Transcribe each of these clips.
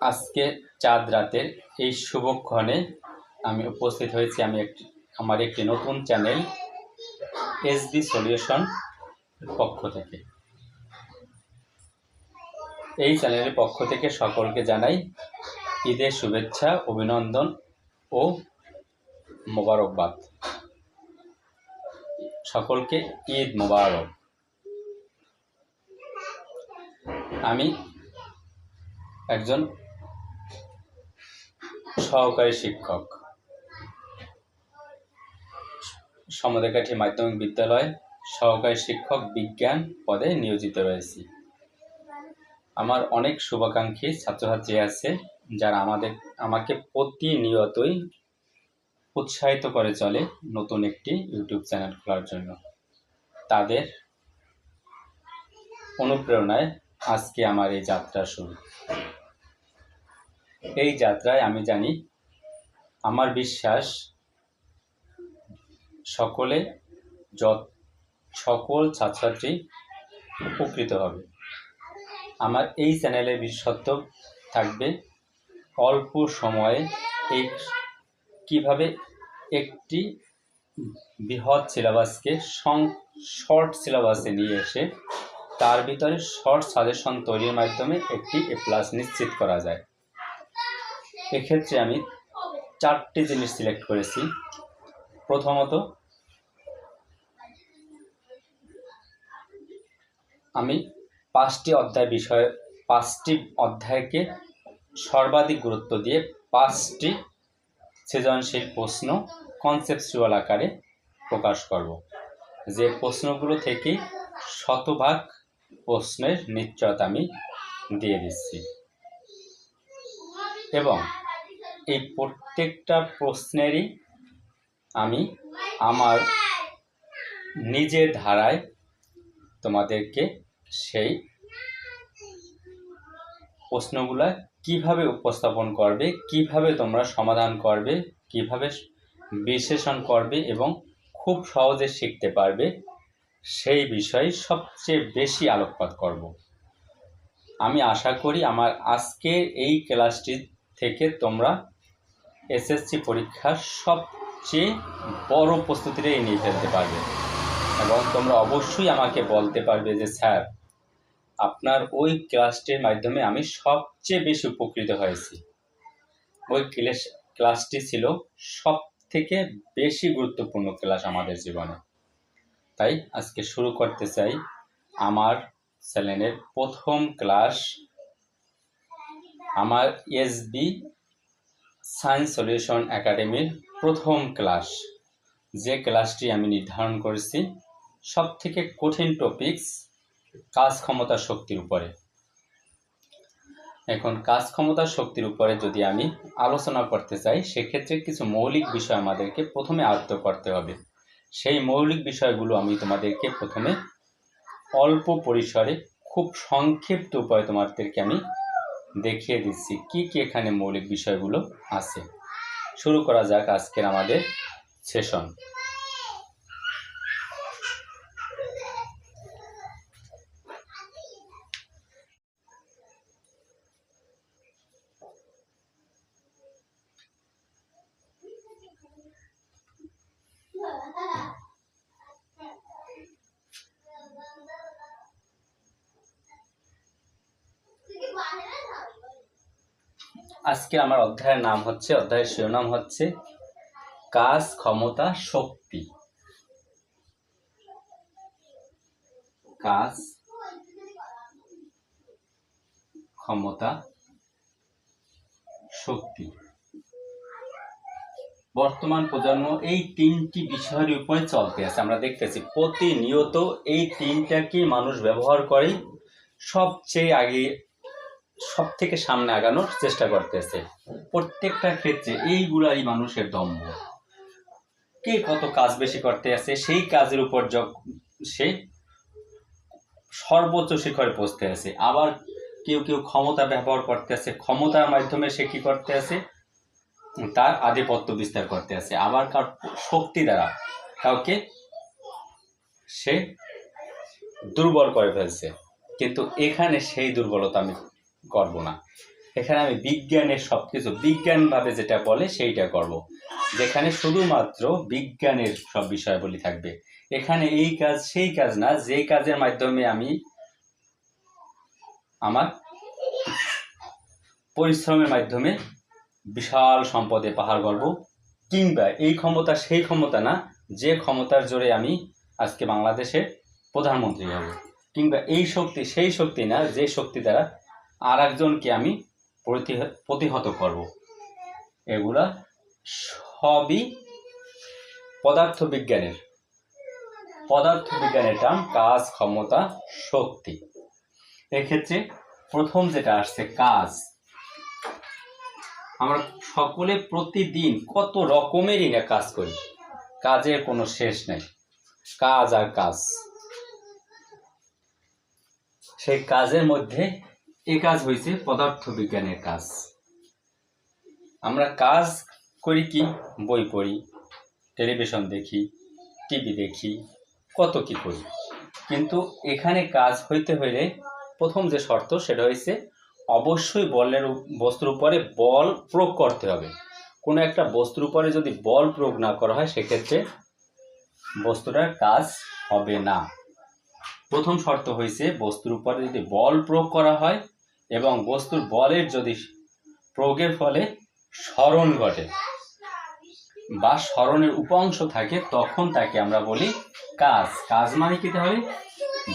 আজকে চাঁদ রাতের এই শুভক্ষণে আমি উপস্থিত হয়েছি আমার একটি নতুন চ্যানেল এসবি সলিউশন পক্ষ থেকে। এই চ্যানেলের পক্ষ থেকে সকলকে জানাই ঈদের শুভেচ্ছা, অভিনন্দন ও মোবারকবাদ। সকলকে ঈদ মোবারক। আমি একজন সহকারী শিক্ষক, সমদেকাঠি মাধ্যমিক বিদ্যালয় সহকারী শিক্ষক বিজ্ঞান পদে নিয়োজিত রয়েছি। আমার অনেক শুভাকাঙ্ক্ষী ছাত্রছাত্রী আছে যারা আমাকে প্রতিনিয়তই উৎসাহিত করে চলে নতুন একটি ইউটিউব চ্যানেল খোলার জন্য। তাদের অনুপ্রেরণায় আজকে আমার এই যাত্রা শুরু। এই যাত্রায় আমি জানি, আমার বিশ্বাস সকল ছাত্রছাত্রী উপকৃত হবে। আমার এই চ্যানেলের বিশেষত্ব থাকবে অল্প সময়ে কিভাবে একটি বৃহৎ সিলেবাসকে শর্ট সিলেবাসে নিয়ে এসে তার ভিতরে শর্ট সাজেশন তৈরির মাধ্যমে একটি A+ নিশ্চিত করা যায়। এক্ষেত্রে আমি 4টি জিনিস সিলেক্ট করেছি। প্রথমত, আমি 5টি অধ্যায়কে সর্বাধিক গুরুত্ব দিয়ে 5টি সৃজনশীল প্রশ্ন কনসেপচুয়াল আকারে প্রকাশ করব, যে প্রশ্নগুলো থেকে শতভাগ প্রশ্নের নিশ্চয়তা আমি দিয়ে দিচ্ছি। এবং এই প্রত্যেকটা প্রশ্নেরই আমি আমার নিজের ধারায় তোমাদেরকে সেই প্রশ্নগুলা কিভাবে উপস্থাপন করবে, কিভাবে তোমরা সমাধান করবে, কিভাবে বিশ্লেষণ করবে এবং খুব সহজে শিখতে পারবে, সেই বিষয়ে সবচেয়ে বেশি আলোকপাত করব। আমি আশা করি আমার আজকের এই ক্লাসটি থেকে তোমরা এসএসসি পরীক্ষার সবচেয়ে বড় প্রস্তুতিটাই নিয়ে ফেলতে পারবে এবং তোমরা অবশ্যই আমাকে বলতে পারবে যে স্যার, আপনার ওই ক্লাসটির মাধ্যমে আমি সবচেয়ে বেশি উপকৃত হয়েছি। ওই ক্লাসটি ছিল সবথেকে বেশি গুরুত্বপূর্ণ ক্লাস আমাদের জীবনে। তাই আজকে শুরু করতে চাই আমার চ্যানেলের প্রথম ক্লাস, আমার এসবি সায়েন্স সলিউশন একাডেমির প্রথম ক্লাস। যে ক্লাসটি আমি নির্ধারণ করেছি সবথেকে কঠিন টপিকস কাজ ক্ষমতা শক্তির উপরে। এখন কাজ ক্ষমতা শক্তির উপরে যদি আমি আলোচনা করতে চাই, সেক্ষেত্রে কিছু মৌলিক বিষয় আমাদেরকে প্রথমে আয়ত্ত করতে হবে। সেই মৌলিক বিষয়গুলো আমি তোমাদেরকে প্রথমে অল্প পরিসরে খুব সংক্ষিপ্ত উপায়ে তোমাদেরকে আমি দেখিয়ে দিচ্ছি কি কি এখানে মৌলিক বিষয়গুলো আছে। শুরু করা যাক আজকের আমাদের সেশন। আজকে আমার অধ্যায়ের শিরোনাম হচ্ছে কাজ ক্ষমতা শক্তি। কাজ ক্ষমতা শক্তি। বর্তমান প্রজন্ম এই 3টি বিষয়ের উপরে চলতে আছে। আমরা দেখতেছি প্রতিনিয়ত এই 3টাকে মানুষ ব্যবহার করে সবচেয়ে আগে, সব থেকে সামনে আগানোর চেষ্টা করতেছে। প্রত্যেকটা ক্ষেত্রে এইগুলাই মানুষের দম্ভ। কে কত কাজ বেশি করতে আছে সেই কাজের উপর সে সর্বোচ্চ শিখরে পৌঁছতে আছে। আবার কেউ ক্ষমতা ব্যবহার করতে আছে, ক্ষমতার মাধ্যমে সে কি করতে আছে, তার আধিপত্য বিস্তার করতে আছে। আবার কার শক্তি দ্বারা কাউকে সে দুর্বল করে ফেলছে। কিন্তু এখানে সেই দুর্বলতা আমি করব না। এখানে আমি বিজ্ঞানের সবকিছু বিজ্ঞানভাবে যেটা বলে সেইটা করব, যেখানে শুধুমাত্র বিজ্ঞানের সব বিষয়াবলী থাকবে। এখানে এই কাজ সেই কাজ না, যে কাজের মাধ্যমে আমি আমার পরিশ্রমের মাধ্যমে বিশাল সম্পদে পাহাড় গড়ব, কিংবা এই ক্ষমতা সেই ক্ষমতা না, যে ক্ষমতার জোরে আমি আজকে বাংলাদেশের প্রধানমন্ত্রী হব, কিংবা এই শক্তি সেই শক্তি না, যে শক্তি দ্বারা আর একজনকে আমি প্রতিহত করব। এগুলা সবই পদার্থবিজ্ঞানের টার্ম, কাজ, ক্ষমতা, শক্তি। এক্ষেত্রে প্রথম যেটা আসছে কাজ। আমরা সকলে প্রতিদিন কত রকমেরই না কাজ করি, কাজের কোনো শেষ নেই, কাজ আর কাজ। সেই কাজের মধ্যে এই কাজ হয়েছে পদার্থবিজ্ঞানের কাজ। আমরা কাজ করি কি, বই পড়ি, টেলিভিশন দেখি, টিভি দেখি, কত কি করি, কিন্তু এখানে কাজ হইতে হইলে প্রথম যে শর্ত সেটা হয়েছে অবশ্যই বস্তুর উপরে বল প্রয়োগ করতে হবে। কোনো একটা বস্তুর উপরে যদি বল প্রয়োগ না করা হয় সেক্ষেত্রে বস্তুটার কাজ হবে না। প্রথম শর্ত হয়েছে বস্তুর উপরে যদি বল প্রয়োগ করা হয় এবং বস্তুর বলের যদি প্রয়োগের ফলে সরণ ঘটে বা সরণের উপাংশ থাকে, তখন তাকে আমরা বলি কাজ। কাজ মানে কি হবে,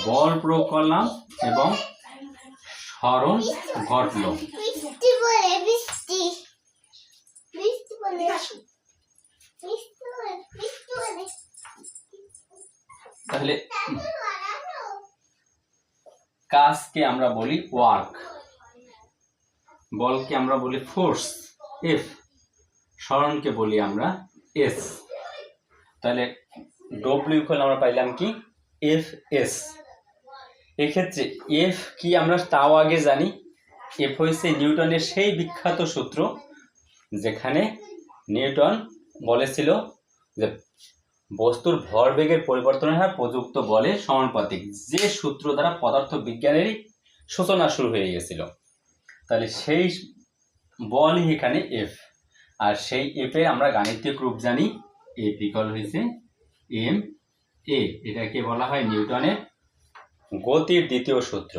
বল প্রয়োগ করলাম এবং সরণ ঘটল। তাহলে কাজকে আমরা বলি ওয়ার্ক, বলকে আমরা বলি ফোর্স এফ, সরণকে বলি আমরা এস। তাহলে ডব্লিউ ইকুয়াল আমরা পাইলাম কি এফ এস। এক্ষেত্রে এফ কি আমরা তাও আগে জানি। এফ হয়েছে নিউটনের সেই বিখ্যাত সূত্র যেখানে নিউটন বলেছিল যে বস্তুর ভরবেগের পরিবর্তনের হার প্রযুক্ত বলের সমানুপাতিক, যে সূত্র দ্বারা পদার্থবিজ্ঞানেরই সূচনা শুরু হয়ে গেছিল। তাহলে সেই বলই এখানে এফ, আর সেই এফের আমরা গাণিতিক রূপ জানি, এফ ইকুয়াল হয়েছে এম এ। এটাকে বলা হয় নিউটনের গতির দ্বিতীয় সূত্র।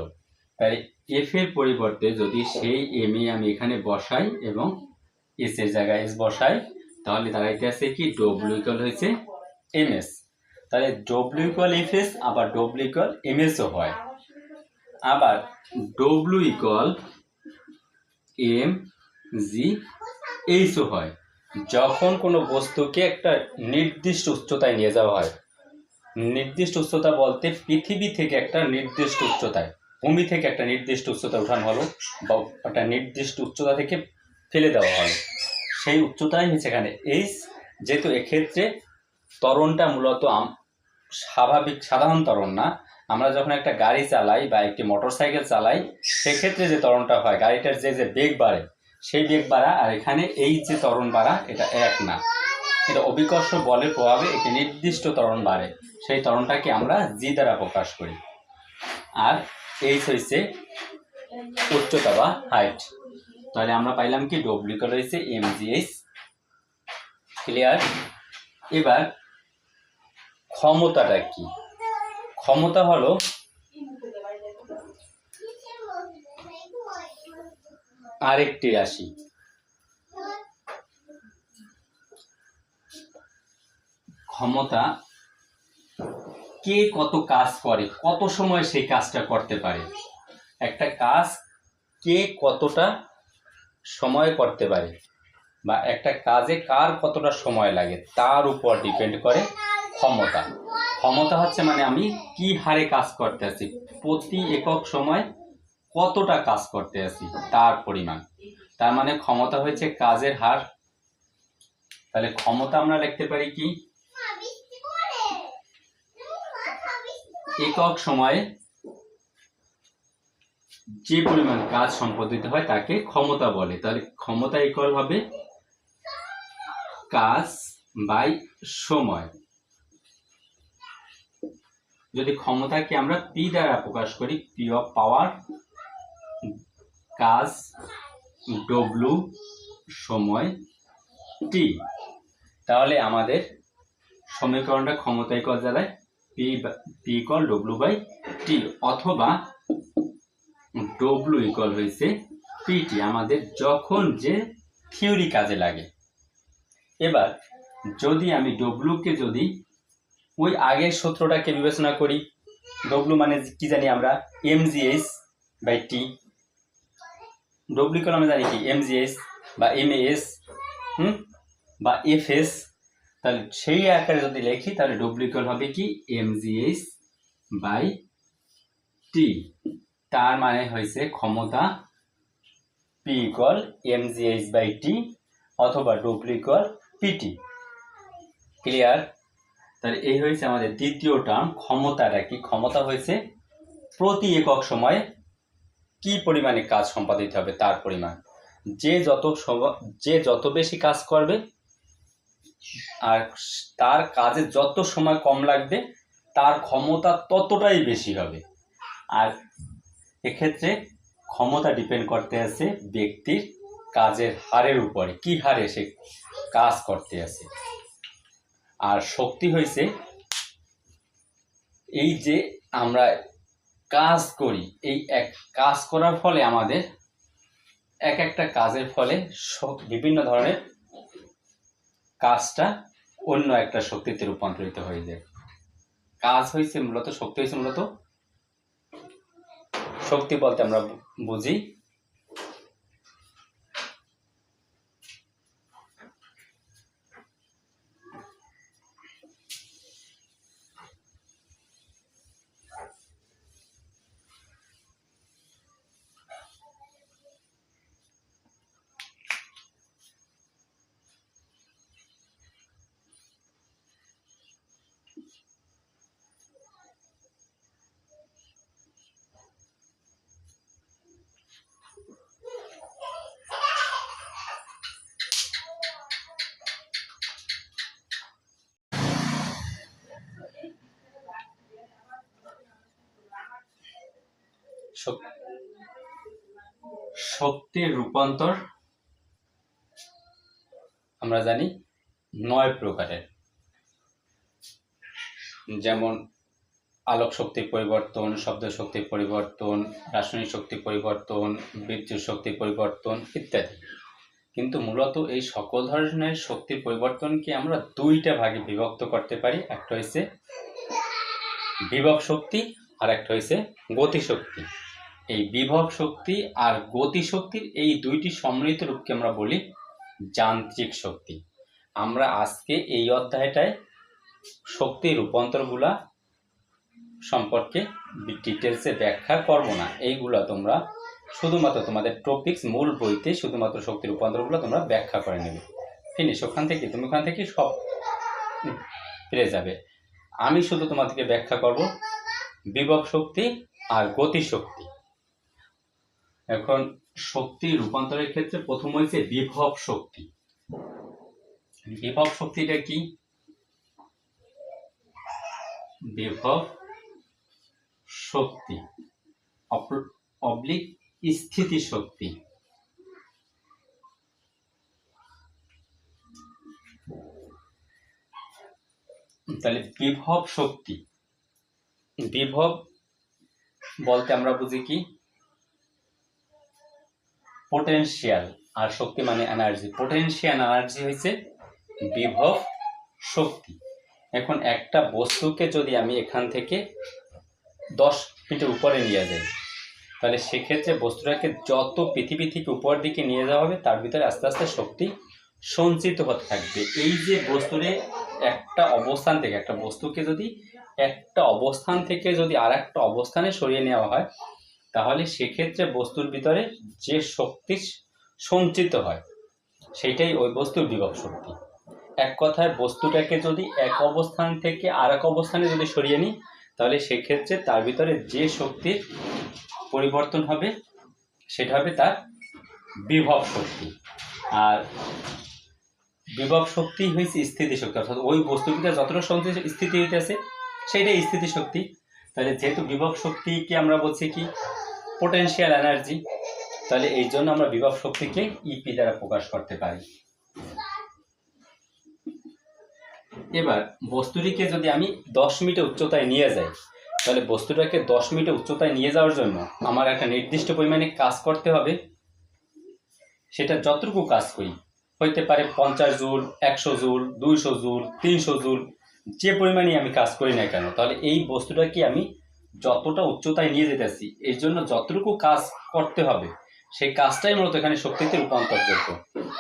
তাই এফ এর পরিবর্তে যদি সেই এম এ আমি এখানে বসাই এবং এস এর জায়গায় এস বসাই, তাহলে দাঁড়াইতে আছে কি ডব্লিউ ইকুয়াল হয়েছে এম এস। তাহলে ডব্লিউ ইকুয়াল এফ এস, আবার ডব্লিউ ইকুয়াল এম এসও হয়, আবার ডব্লিউ ইকুয়াল এম জি এইচও হয়। যখন কোনো বস্তুকে একটা নির্দিষ্ট উচ্চতায় নিয়ে যাওয়া হয়, নির্দিষ্ট উচ্চতা বলতে পৃথিবী থেকে একটা নির্দিষ্ট উচ্চতায়, ভূমি থেকে একটা নির্দিষ্ট উচ্চতায় উঠানো হলো বা একটা নির্দিষ্ট উচ্চতা থেকে ফেলে দেওয়া হলো, সেই উচ্চতাই হচ্ছে এখানে এইচ। যেহেতু এক্ষেত্রে ত্বরণটা মূলত সাধারণ ত্বরণ না, আমরা যখন একটা গাড়ি চালাই বা একটি মোটরসাইকেল চালাই সেক্ষেত্রে যে ত্বরণটা হয়, গাড়িটার যে বেগ বাড়ে সেই বেগ বাড়া আর এখানে এই যে ত্বরণ বাড়া এটা এক না, এটা অভিকর্ষ বলের প্রভাবে একটি নির্দিষ্ট ত্বরণ বাড়ে, সেই ত্বরণটাকে আমরা জি দ্বারা প্রকাশ করি। আর এইচ হয়েছে উচ্চতা বা হাইট। তাহলে আমরা পাইলাম কি ডব্লিউ ইকুয়াল হয়েছে এম জি এইচ। ক্লিয়ার? এবার ক্ষমতাটা কি? ক্ষমতা হলো আরেকটি রাশি। ক্ষমতা কে কত কাজ করে, কত সময় সেই কাজটা করতে পারে, একটা কাজ কে কতটা সময় করতে পারে বা একটা কাজে কার কতটা সময় লাগে তার উপর ডিপেন্ড করে ক্ষমতা। ক্ষমতা হচ্ছে মানে আমি কি হারে কাজ করতে আছি, প্রতি একক সময় কতটা কাজ করতে আছি তার পরিমাণ, তার মানে ক্ষমতা হচ্ছে কাজের হার। তাহলে ক্ষমতা আমরা লিখতে পারি কি একক সময়ে যে পরিমাণ কাজ সম্পাদিত হয় তাকে ক্ষমতা বলে। তাহলে ক্ষমতা ইকুয়াল হবে কাজ বাই সময়। যদি ক্ষমতাকে আমরা পি দ্বারা প্রকাশ করি, পি অফ পাওয়ার, কাজ ডব্লু সময় টি। তাহলে আমাদের সমীকরণটা ক্ষমতা ইকুয়াল দাঁড়ায় P equal W by T, অথবা ডব্লু ইকুয়াল হয়েছে পিটি, আমাদের যখন যে থিওরি কাজে লাগে। এবার যদি আমি ডব্লুকে যদি ওই আগের সূত্রটাকে বিবেচনা করি, ডব্লু মানে কি জানি আমরা MGS by T, W equal আমরা জানি কি এমজিএস বা এমএএস বা এফএস। তাহলে সেই আকারে যদি লিখি তাহলে ডব্লু ইকুয়াল হবে কি এমজিএস বাই টি, তার মানে হয়েছে ক্ষমতা পি ইকুয়াল এমজিএস বাই টি অথবা ডব্লু ইকুয়াল পিটি। ক্লিয়ার? তাহলে এই হয়েছে আমাদের দ্বিতীয় টার্ম। ক্ষমতাটা কি? ক্ষমতা হয়েছে প্রতি একক সময়ে কি পরিমাণে কাজ সম্পাদিত হবে তার পরিমাণ। যে যত বেশি কাজ করবে আর তার কাজে যত সময় কম লাগবে তার ক্ষমতা ততটাই বেশি হবে। আর এক্ষেত্রে ক্ষমতা ডিপেন্ড করতে আছে ব্যক্তির কাজের হারের উপরে, কি হারে সে কাজ করতে আছে। আর শক্তি হয়েছে এই যে আমরা কাজ করি, এই এক কাজ করার ফলে আমাদের এক একটা কাজের ফলে বিভিন্ন ধরনের কাজটা অন্য একটা শক্তিতে রূপান্তরিত হয়ে যায়। কাজ হয়েছে মূলত, শক্তি হয়েছে মূলত, শক্তি বলতে আমরা বুঝি শক্তির রূপান্তর আমরা জানি 9 প্রকারের, যেমন আলোক শক্তির পরিবর্তন, শব্দ শক্তির পরিবর্তন, রাসায়নিক শক্তির পরিবর্তন, বিদ্যুৎ শক্তির পরিবর্তন ইত্যাদি। কিন্তু মূলত এই সকল ধরনের শক্তির পরিবর্তনকে আমরা দুইটা ভাগে বিভক্ত করতে পারি। একটা হয়েছে বিভব শক্তি আর একটা হয়েছে গতিশক্তি। এই বিভব শক্তি আর গতিশক্তির এই দুইটি সম্মিলিত রূপকে আমরা বলি যান্ত্রিক শক্তি। আমরা আজকে এই অধ্যায়টায় শক্তির রূপান্তরগুলা সম্পর্কে ডিটেলসে ব্যাখ্যা করব না। এইগুলা তোমরা শুধুমাত্র তোমাদের টপিকস মূল বইতে শুধুমাত্র শক্তির রূপান্তরগুলো তোমরা ব্যাখ্যা করে নেবে, ফিনিশ। তুমি ওখান থেকে সব পেয়ে যাবে। আমি শুধু তোমাদেরকে ব্যাখ্যা করব বিভব শক্তি আর গতিশক্তি। এখন শক্তি রূপান্তরের ক্ষেত্রে প্রথম হয়েছে বিভব শক্তি। বিভব শক্তিটা কি? বিভব শক্তি অবলিক স্থিতি শক্তি। তাহলে বিভব শক্তি, বিভব বলতে আমরা বুঝি কি পোটেনশিয়াল, আর শক্তি মানে এনার্জি। পোটেনশিয়াল এনার্জি হয়েছে বিভব শক্তি। এখন একটা বস্তুকে যদি আমি এখান থেকে 10 ফিটের উপরে নিয়ে যাই, তাহলে সেক্ষেত্রে বস্তুটাকে যত পৃথিবী থেকে উপর দিকে নিয়ে যাওয়া হবে তার ভিতরে আস্তে আস্তে শক্তি সঞ্চিত হতে থাকবে। এই যে বস্তুরে একটা অবস্থান থেকে, একটা বস্তুকে যদি একটা অবস্থান থেকে যদি আর একটা অবস্থানে সরিয়ে নেওয়া হয়, তাহলে সেক্ষেত্রে বস্তুর ভিতরে যে শক্তি সঞ্চিত হয় সেইটাই ওই বস্তুর বিভব শক্তি। এক কথায় বস্তুটাকে যদি এক অবস্থান থেকে আর এক অবস্থানে যদি সরিয়ে নিই, তাহলে সেক্ষেত্রে তার ভিতরে যে শক্তির পরিবর্তন হবে সেটা হবে তার বিভব শক্তি। আর বিভব শক্তি হয়েছে স্থিতি শক্তি, অর্থাৎ ওই বস্তুর ভিতরে যতটা স্থিতি হইতেছে সেইটাই স্থিতি শক্তি। তাহলে যেহেতু বিভব শক্তিকে আমরা বলছি কি পোটেনশিয়াল এনার্জি, তাহলে এই জন্য আমরা বিভব শক্তিকে ইপি দ্বারা প্রকাশ করতে পারি। এবার বস্তুটিকে যদি আমি 10 মিটার উচ্চতায় নিয়ে যাই, তাহলে বস্তুটাকে 10 মিটার উচ্চতায় নিয়ে যাওয়ার জন্য আমার একটা নির্দিষ্ট পরিমাণে কাজ করতে হবে। সেটা যতটুকু কাজ করি, হইতে পারে 50 জুল, 100 জুল, 200 জুল, 300 জুল, যে পরিমাণে আমি কাজ করি না কেন, তাহলে এই বস্তুটাকে আমি যতটা উচ্চতায় নিয়ে যেতেছি, এই জন্য যতটুকু কাজ করতে হবে সেই কাজটাই মূলত এখানে শক্তিতে রূপান্তরযোগ্য।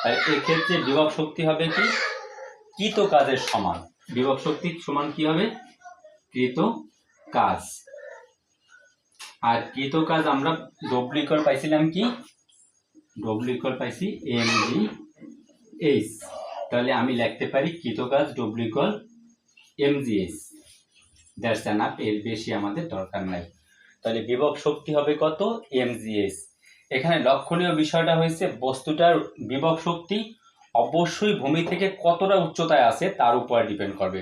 আর এক্ষেত্রে বিভব শক্তি হবে কি কৃত কাজের সমান। বিভব শক্তি সমান কি হবে? কৃত কাজ। আর কৃত কাজ আমরা ডব্লিউ ইকুয়াল পাইছিলাম কি? ডব্লিউ ইকুয়াল পাইছি mgh। তাহলে আমি লিখতে পারি কৃত কাজ W equal mgh। That's enough, এর বেশি আমাদের দরকার নাই। তাহলে বিভব শক্তি হবে কত? mgh। এখানে লক্ষণীয় বিষয়টা হয়েছে বস্তুটার বিভব শক্তি অবশ্যই ভূমি থেকে কতটা উচ্চতায় আছে তার উপরে ডিপেন্ড করবে।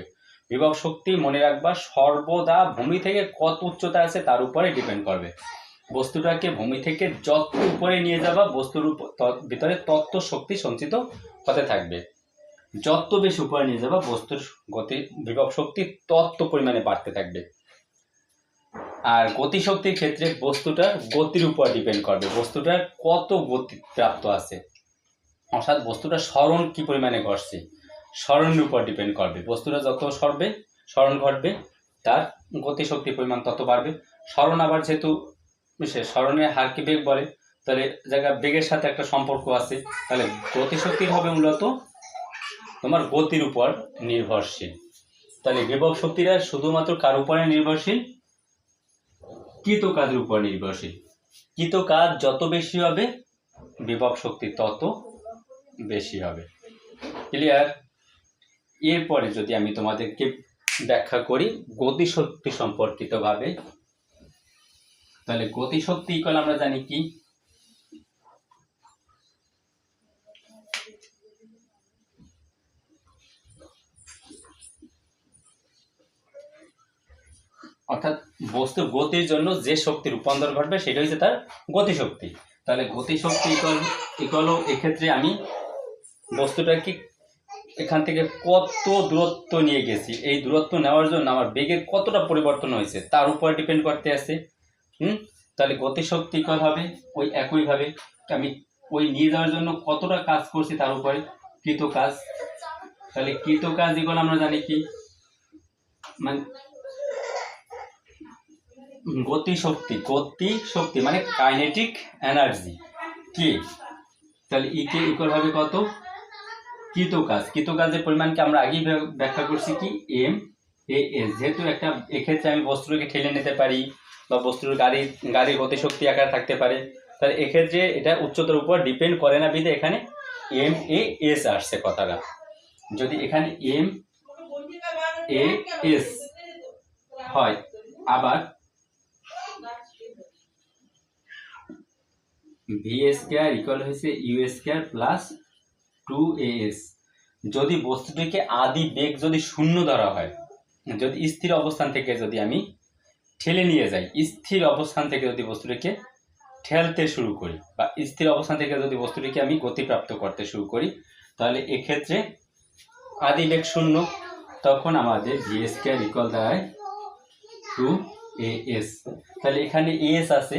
বিভব শক্তি মনে রাখবা সর্বদা ভূমি থেকে কত উচ্চতায় আছে তার উপরে ডিপেন্ড করবে। বস্তুটাকে ভূমি থেকে যত উপরে নিয়ে যাবা বস্তুর ভিতরে তত শক্তি সঞ্চিত হতে থাকবে। যত বেশি উপরে নিয়ে যাবা বস্তুর গতি বিভব শক্তি তত পরিমাণে বাড়তে থাকবে। আর গতিশক্তির ক্ষেত্রে বস্তুটার গতির উপর ডিপেন্ড করবে, বস্তুটার কত গতি প্রাপ্ত আছে, অর্থাৎ বস্তুটা সরণ কি পরিমাণে ঘটছে সরণের উপর ডিপেন্ড করবে। বস্তুটা যত সরণ ঘটবে তার গতিশক্তির পরিমাণ তত বাড়বে। সরণ আবার যেহেতু সরণের হারকে বেগ বলে, তাহলে জায়গা বেগের সাথে একটা সম্পর্ক আছে। তাহলে গতিশক্তির হবে মূলত তোমার গতির উপর নির্ভরশীল। তাহলে বিভব শক্তিটা শুধুমাত্র কার উপরে নির্ভরশীল? কৃত কাজের উপর নির্ভরশীল। কৃত কাজ যত বেশি হবে বিভব শক্তি তত বেশি হবে। ক্লিয়ার? এরপরে যদি আমি তোমাদেরকে ব্যাখ্যা করি গতিশক্তি সম্পর্কিত ভাবে, তাহলে গতিশক্তি ইকুয়াল আমরা জানি কি? অর্থাৎ বস্তুর গতির জন্য যে শক্তি রূপান্তর ঘটবে সেটা হচ্ছে তার গতিশক্তি। তাহলে গতিশক্তি ইকুয়াল এক্ষেত্রে আমি বস্তুটাকে এখান থেকে কত দূরত্ব নিয়ে গেছি, এই দূরত্ব নেওয়ার জন্য আমার বেগের কতটা পরিবর্তন হয়েছে তার উপরে ডিপেন্ড করতে আছে। তাহলে গতিশক্তি ইকুয়াল হবে ওই একইভাবে আমি ওই নিয়ে যাওয়ার জন্য কতটা কাজ করছি তার উপরে কৃত কাজ। তাহলে কৃত কাজ ইকুয়াল আমরা জানি কি? মানে গতিশক্তি মানে কাইনেটিক এনার্জি কি? তাহলে কে ইকুয়াল হবে কত? কৃত কাজের পরিমাণকে আমরা আগেই ব্যাখ্যা করছি কি? M A S. যেহেতু একটা এক্ষেত্রে আমি বস্তুকে ঠেলে নিতে পারি বা বস্তুর গাড়ির গতিশক্তি আকার থাকতে পারে, তাহলে এক্ষেত্রে এটা উচ্চতার উপর ডিপেন্ড করে না বিধে এখানে এম এ এস আসছে কথাটা। যদি এখানে এম এ এস হয়, আবার ভি স্কয়ার ইকুয়াল হয়েছে ইউ স্কয়ার প্লাস 2as। যদি বস্তুটিকে আদি বেগ যদি শূন্য ধরা হয়, যদি স্থির অবস্থান থেকে যদি আমি ঠেলে নিয়ে যাই, স্থির অবস্থান থেকে যদি বস্তুটিকে ঠেলতে শুরু করি বা স্থির অবস্থান থেকে যদি বস্তুটিকে আমি গতিপ্রাপ্ত করতে শুরু করি, তাহলে এক্ষেত্রে আদি বেগ শূন্য, তখন আমাদের ভি স্কয়ার ইকুয়াল দাঁড়ায় 2as। তাহলে এখানে এস আছে,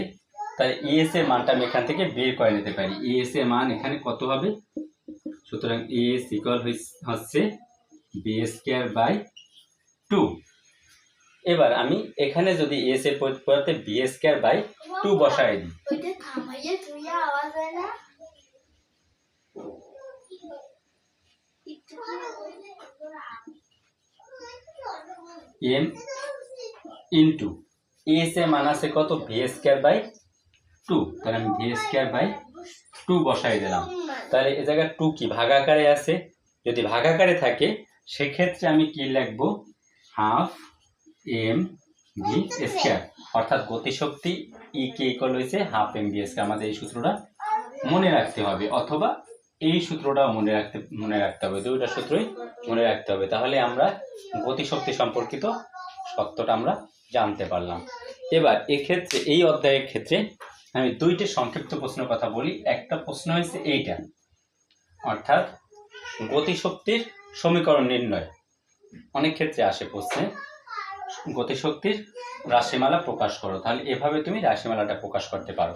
তাহলে এস এর মানটা আমি এখান থেকে বের করে নিতে পারি। এস এর মান এখানে কত হবে? সুতরাং এস ইকুয়াল হচ্ছে বি স্কয়ার বাই 2। এবার আমি এখানে যদি এস এর পরিবর্তে বি স্কয়ার বাই 2 বসাই দিই, এম ইন্টু এস এর মান আছে কত? V square by 2। তাহলে আমি ভি স্কয়ার বাই 2 বসাই দিলাম। তাহলে এই জায়গায় 2 কি ভাগাকারে আছে? যদি ভাগাকারে থাকে সেক্ষেত্রে আমি কি লিখবো? হাফ এম ভি স্কয়ার, অর্থাৎ গতিশক্তি ই কে ইকুয়াল হয়েছে হাফ এম ভি স্কয়ার। আমাদের এই সূত্রটা মনে রাখতে হবে, অথবা এই সূত্রটাও মনে রাখতে হবে, দুইটা সূত্রই মনে রাখতে হবে। তাহলে আমরা গতিশক্তি সম্পর্কিত সত্যটা আমরা জানতে পারলাম। এবার এক্ষেত্রে এই অধ্যায়ের ক্ষেত্রে আমি দুইটি সংক্ষিপ্ত প্রশ্নের কথা বলি। একটা প্রশ্ন হয়েছে এইটা, অর্থাৎ গতিশক্তির সমীকরণ নির্ণয়। অনেক ক্ষেত্রে আসে প্রশ্নে গতিশক্তির রাশিমালা প্রকাশ করো, তাহলে এভাবে তুমি রাশিমালাটা প্রকাশ করতে পারো।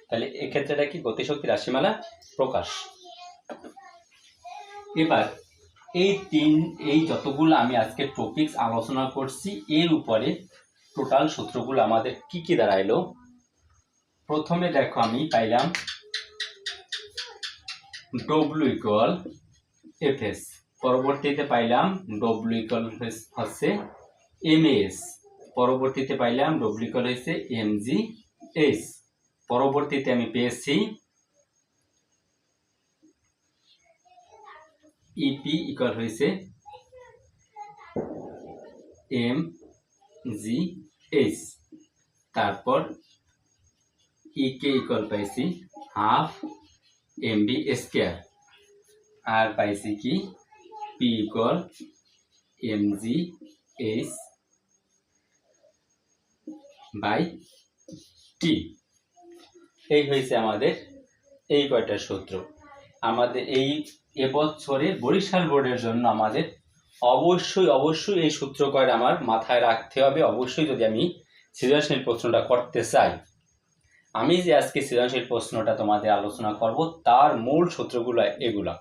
তাহলে এক্ষেত্রে এটা কি গতিশক্তির রাশিমালা প্রকাশ। এবার এই যতগুলো আমি আজকে টপিকস আলোচনা করছি এর উপরে টোটাল সূত্রগুলো আমাদের কি কি দাঁড়াইলো। প্রথমে দেখো আমি পাইলাম ডব্লিউ ইকুয়াল এফএস, পরবর্তীতে পাইলাম ডব্লিউ ইকুয়াল হচ্ছে এমএস, পরবর্তীতে পাইলাম ডব্লিউ ইকুয়াল হচ্ছে এমজিএস, পরবর্তীতে আমি পেয়েছি ইপি ইকুয়াল হয়েছে এমজিএস, তারপর ইকে ইকুয়াল পাইছি হাফ এমবি স্কয়ার, আর পাইছি কি পি ইকুয়াল এমজিএস বাই টি। এই হয়েছে আমাদের এই কয়টা সূত্র। আমাদের এবছরে বরিশাল বোর্ডের জন্য আমাদের অবশ্যই এই সূত্র কয়টা আমার মাথায় রাখতে হবে। অবশ্যই যদি আমি সৃজনশীল প্রশ্নটা করতে চাই, আমি যে আজকে সৃজনশীল প্রশ্নটা তোমাদের আলোচনা করব তার মূল সূত্রগুলো এগুলা।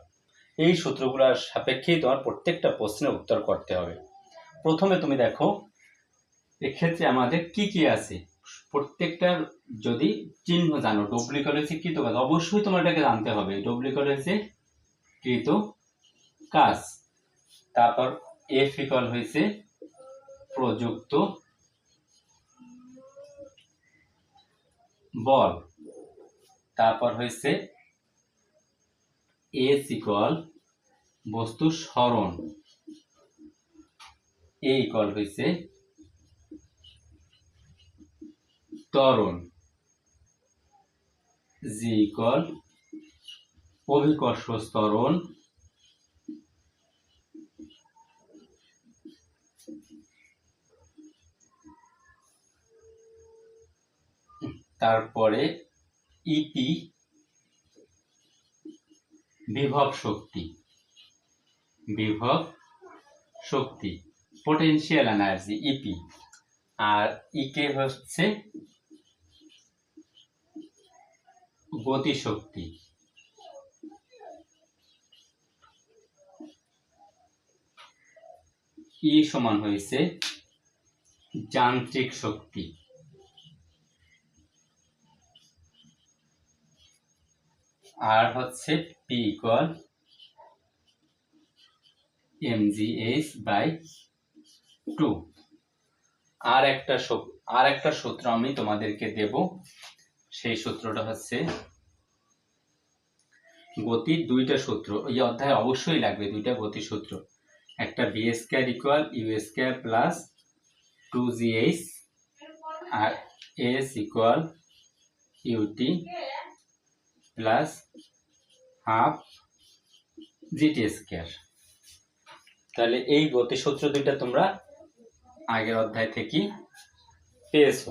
এই সূত্রগুলোর সাপেক্ষেই তোমার প্রত্যেকটা প্রশ্নের উত্তর করতে হবে। প্রথমে তুমি দেখো এক্ষেত্রে আমাদের কি কি আছে, প্রত্যেকটার যদি চিহ্ন জানো, ডব্লিউ ইকুয়াল হচ্ছে কৃত কাজ, অবশ্যই তোমার এটাকে জানতে হবে। ডব্লিউ ইকুয়াল হচ্ছে কৃত কাজ, তারপর এফ ইকুয়াল হয়েছে প্রযুক্ত বল, তারপর হয়েছে এস ইকুয়াল বস্তু সরণ, এ ইকুয়াল হয়েছে ত্বরণ, জি ইকুয়াল অভিকর্ষ ত্বরণ, তারপরে ইপি বিভব শক্তি পোটেনশিয়াল এনার্জি ইপি, আর ইকে হচ্ছে গতিশক্তি, ই সমান হয়েছে যান্ত্রিক শক্তি, আর হচ্ছে পি ইকুয়াল এমজিএস বাই 2। আর একটা সূত্র আমি তোমাদেরকে দেব, সেই সূত্রটা হচ্ছে গতির দুইটা সূত্র। এই অধ্যায়ে অবশ্যই লাগবে দুইটা গতি সূত্র, একটা V square equal U square plus 2gh, আর S equal U T plus half G T square. তাহলে এই গতিসূত্র দুইটা তোমরা আগের অধ্যায় থেকে পেয়েছো।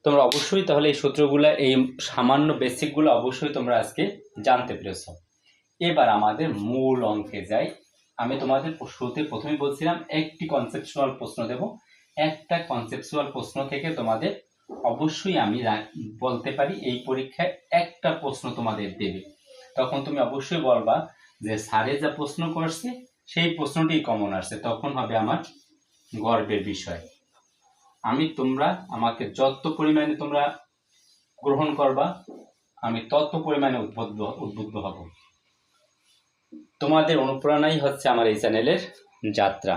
তোমরা অবশ্যই তাহলে এই সূত্রগুলো, এই সামান্য বেসিকগুলো অবশ্যই তোমরা আজকে জানতে পেরেছো। এবার আমাদের মূল অঙ্কে যাই। আমি তোমাদের শুরুতে প্রথমেই বলছিলাম একটি কনসেপচুয়াল প্রশ্ন দেব। একটা কনসেপচুয়াল প্রশ্ন থেকে তোমাদের অবশ্যই আমি বলতে পারি এই পরীক্ষায় একটা প্রশ্ন তোমাদের দেবে। তখন তুমি অবশ্যই বলবা যে স্যারে যা প্রশ্ন করছে সেই প্রশ্নটি কমন আসছে, তখন হবে আমার গর্বের বিষয়। তোমরা আমাকে যত পরিমাণে তোমরা গ্রহণ করবা, আমি তত পরিমাণে উদ্বুদ্ধ হব। তোমাদের অনুপ্রেরণাই হচ্ছে আমার এই চ্যানেলের যাত্রা।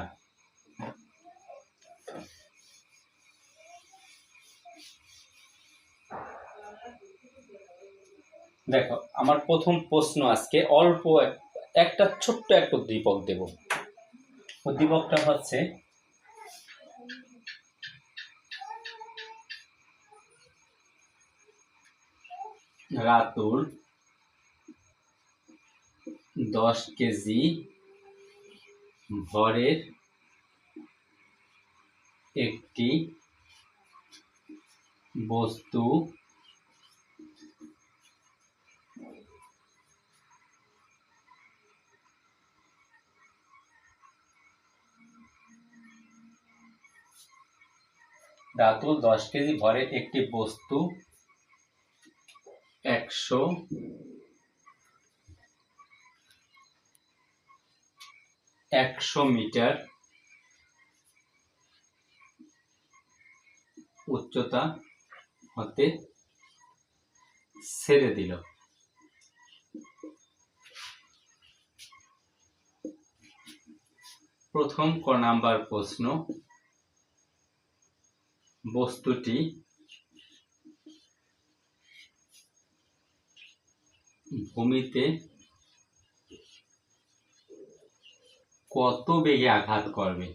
দেখো আমার প্রথম প্রশ্ন আজকে অল্প একটা ছোট্ট একটা উদ্দীপক দেব। উদ্দীপকটা হচ্ছে রাতুল 10 কেজি ভরের একটি বস্তু রাতুল 10 কেজি ভরের একটি বস্তু 100 মিটার উচ্চতা হতে ছেড়ে দিল। প্রথম ক নাম্বার প্রশ্ন, বস্তুটি ভূমিতে কত বেগে আঘাত করবে?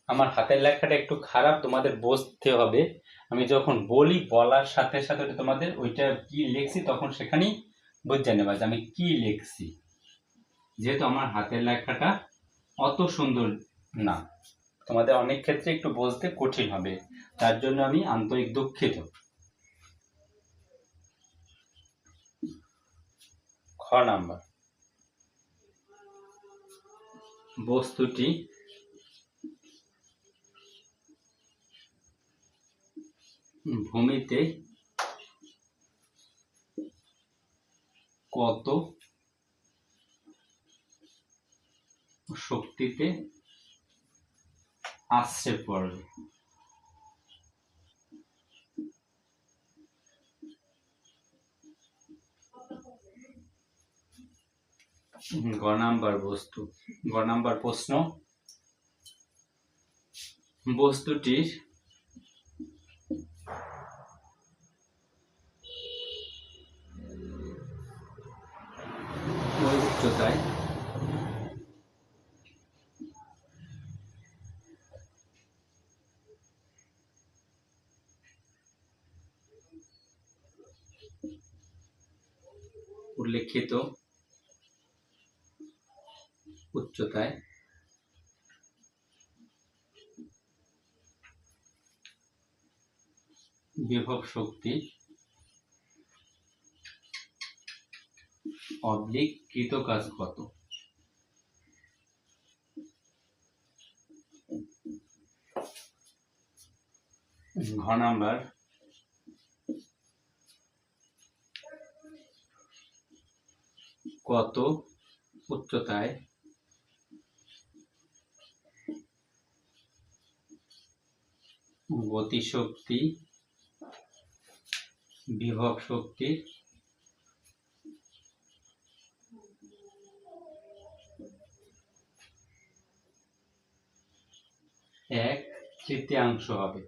আমার হাতের লেখাটা একটু খারাপ, তোমাদের বুঝতে হবে। আমি যখন বলি, বলার সাথে সাথে তোমাদের ওইটা কি লিখছি তখন সেখানেই বুঝে নেবা যে আমি কি লিখছি, যেহেতু আমার হাতের লেখাটা অত সুন্দর না, তোমাদের অনেক ক্ষেত্রে একটু বুঝতে কঠিন হবে, তার জন্য আমি আন্তরিক দুঃখিত। খ নাম্বার, বস্তুটি ভূমিতে কত শক্তিতে আছড়ে পড়বে? গ নাম্বার প্রশ্ন, বস্তুটির ওই উচ্চতায় উল্লেখিত উচ্চতায় বিভব শক্তি অবলিক কৃত কাজ কত? ঘ নাম্বার, কত উচ্চতায় গতিশক্তি বিভব শক্তির 1/3 হবে?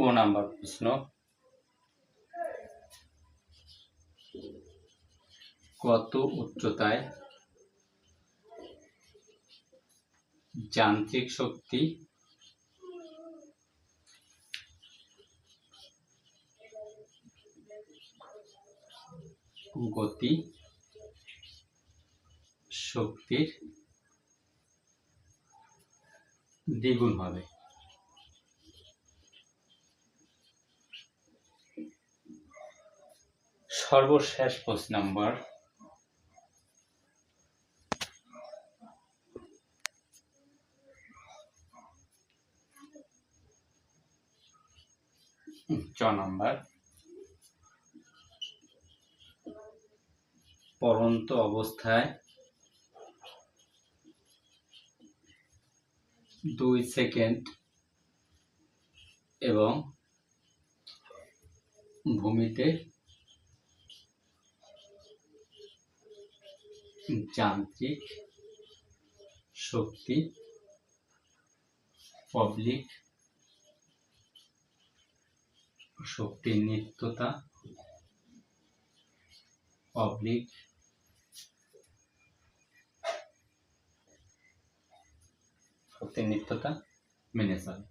ও নাম্বার প্রশ্ন, কত উচ্চতায় যান্ত্রিক শক্তি গতি শক্তির দ্বিগুণ হবে? সর্বশেষ প্রশ্ন নাম্বার, চ নাম্বার, পড়ন্ত অবস্থায় 2 সেকেন্ড এবং ভূমিতে যান্ত্রিক শক্তি অবলিক শক্তির নিত্যতা অবলিক শক্তির নিত্যতা মেনে চলে।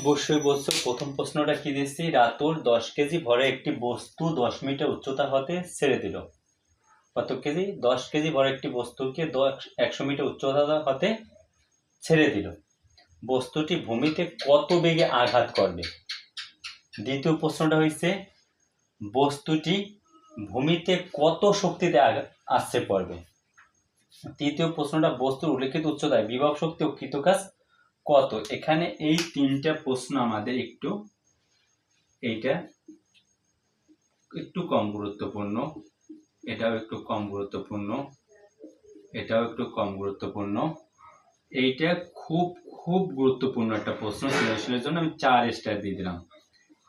অবশ্যই বলছো, প্রথম প্রশ্নটা কি দিচ্ছি, রাতুল 10 কেজি ভরে একটি বস্তু 10 মিটার উচ্চতা হতে ছেড়ে দিল। কত কেজি? 10 কেজি ভরে একটি বস্তুকে 100 মিটার উচ্চতা হতে ছেড়ে দিল। বস্তুটি ভূমিতে কত বেগে আঘাত করবে? দ্বিতীয় প্রশ্নটা হয়েছে বস্তুটি ভূমিতে কত শক্তিতে আছড়ে পড়বে। তৃতীয় প্রশ্নটা বস্তুর উল্লেখিত উচ্চতায় বিভব শক্তি ও কৃতকাজ কত? এখানে এই তিনটা প্রশ্ন আমাদের এইটা একটু কম গুরুত্বপূর্ণ, এটাও একটু কম গুরুত্বপূর্ণ, এটাও একটু কম গুরুত্বপূর্ণ, এইটা খুব খুব গুরুত্বপূর্ণ একটা প্রশ্ন, সৃজনশীলের জন্য আমি 4 স্টার দিয়ে দিলাম।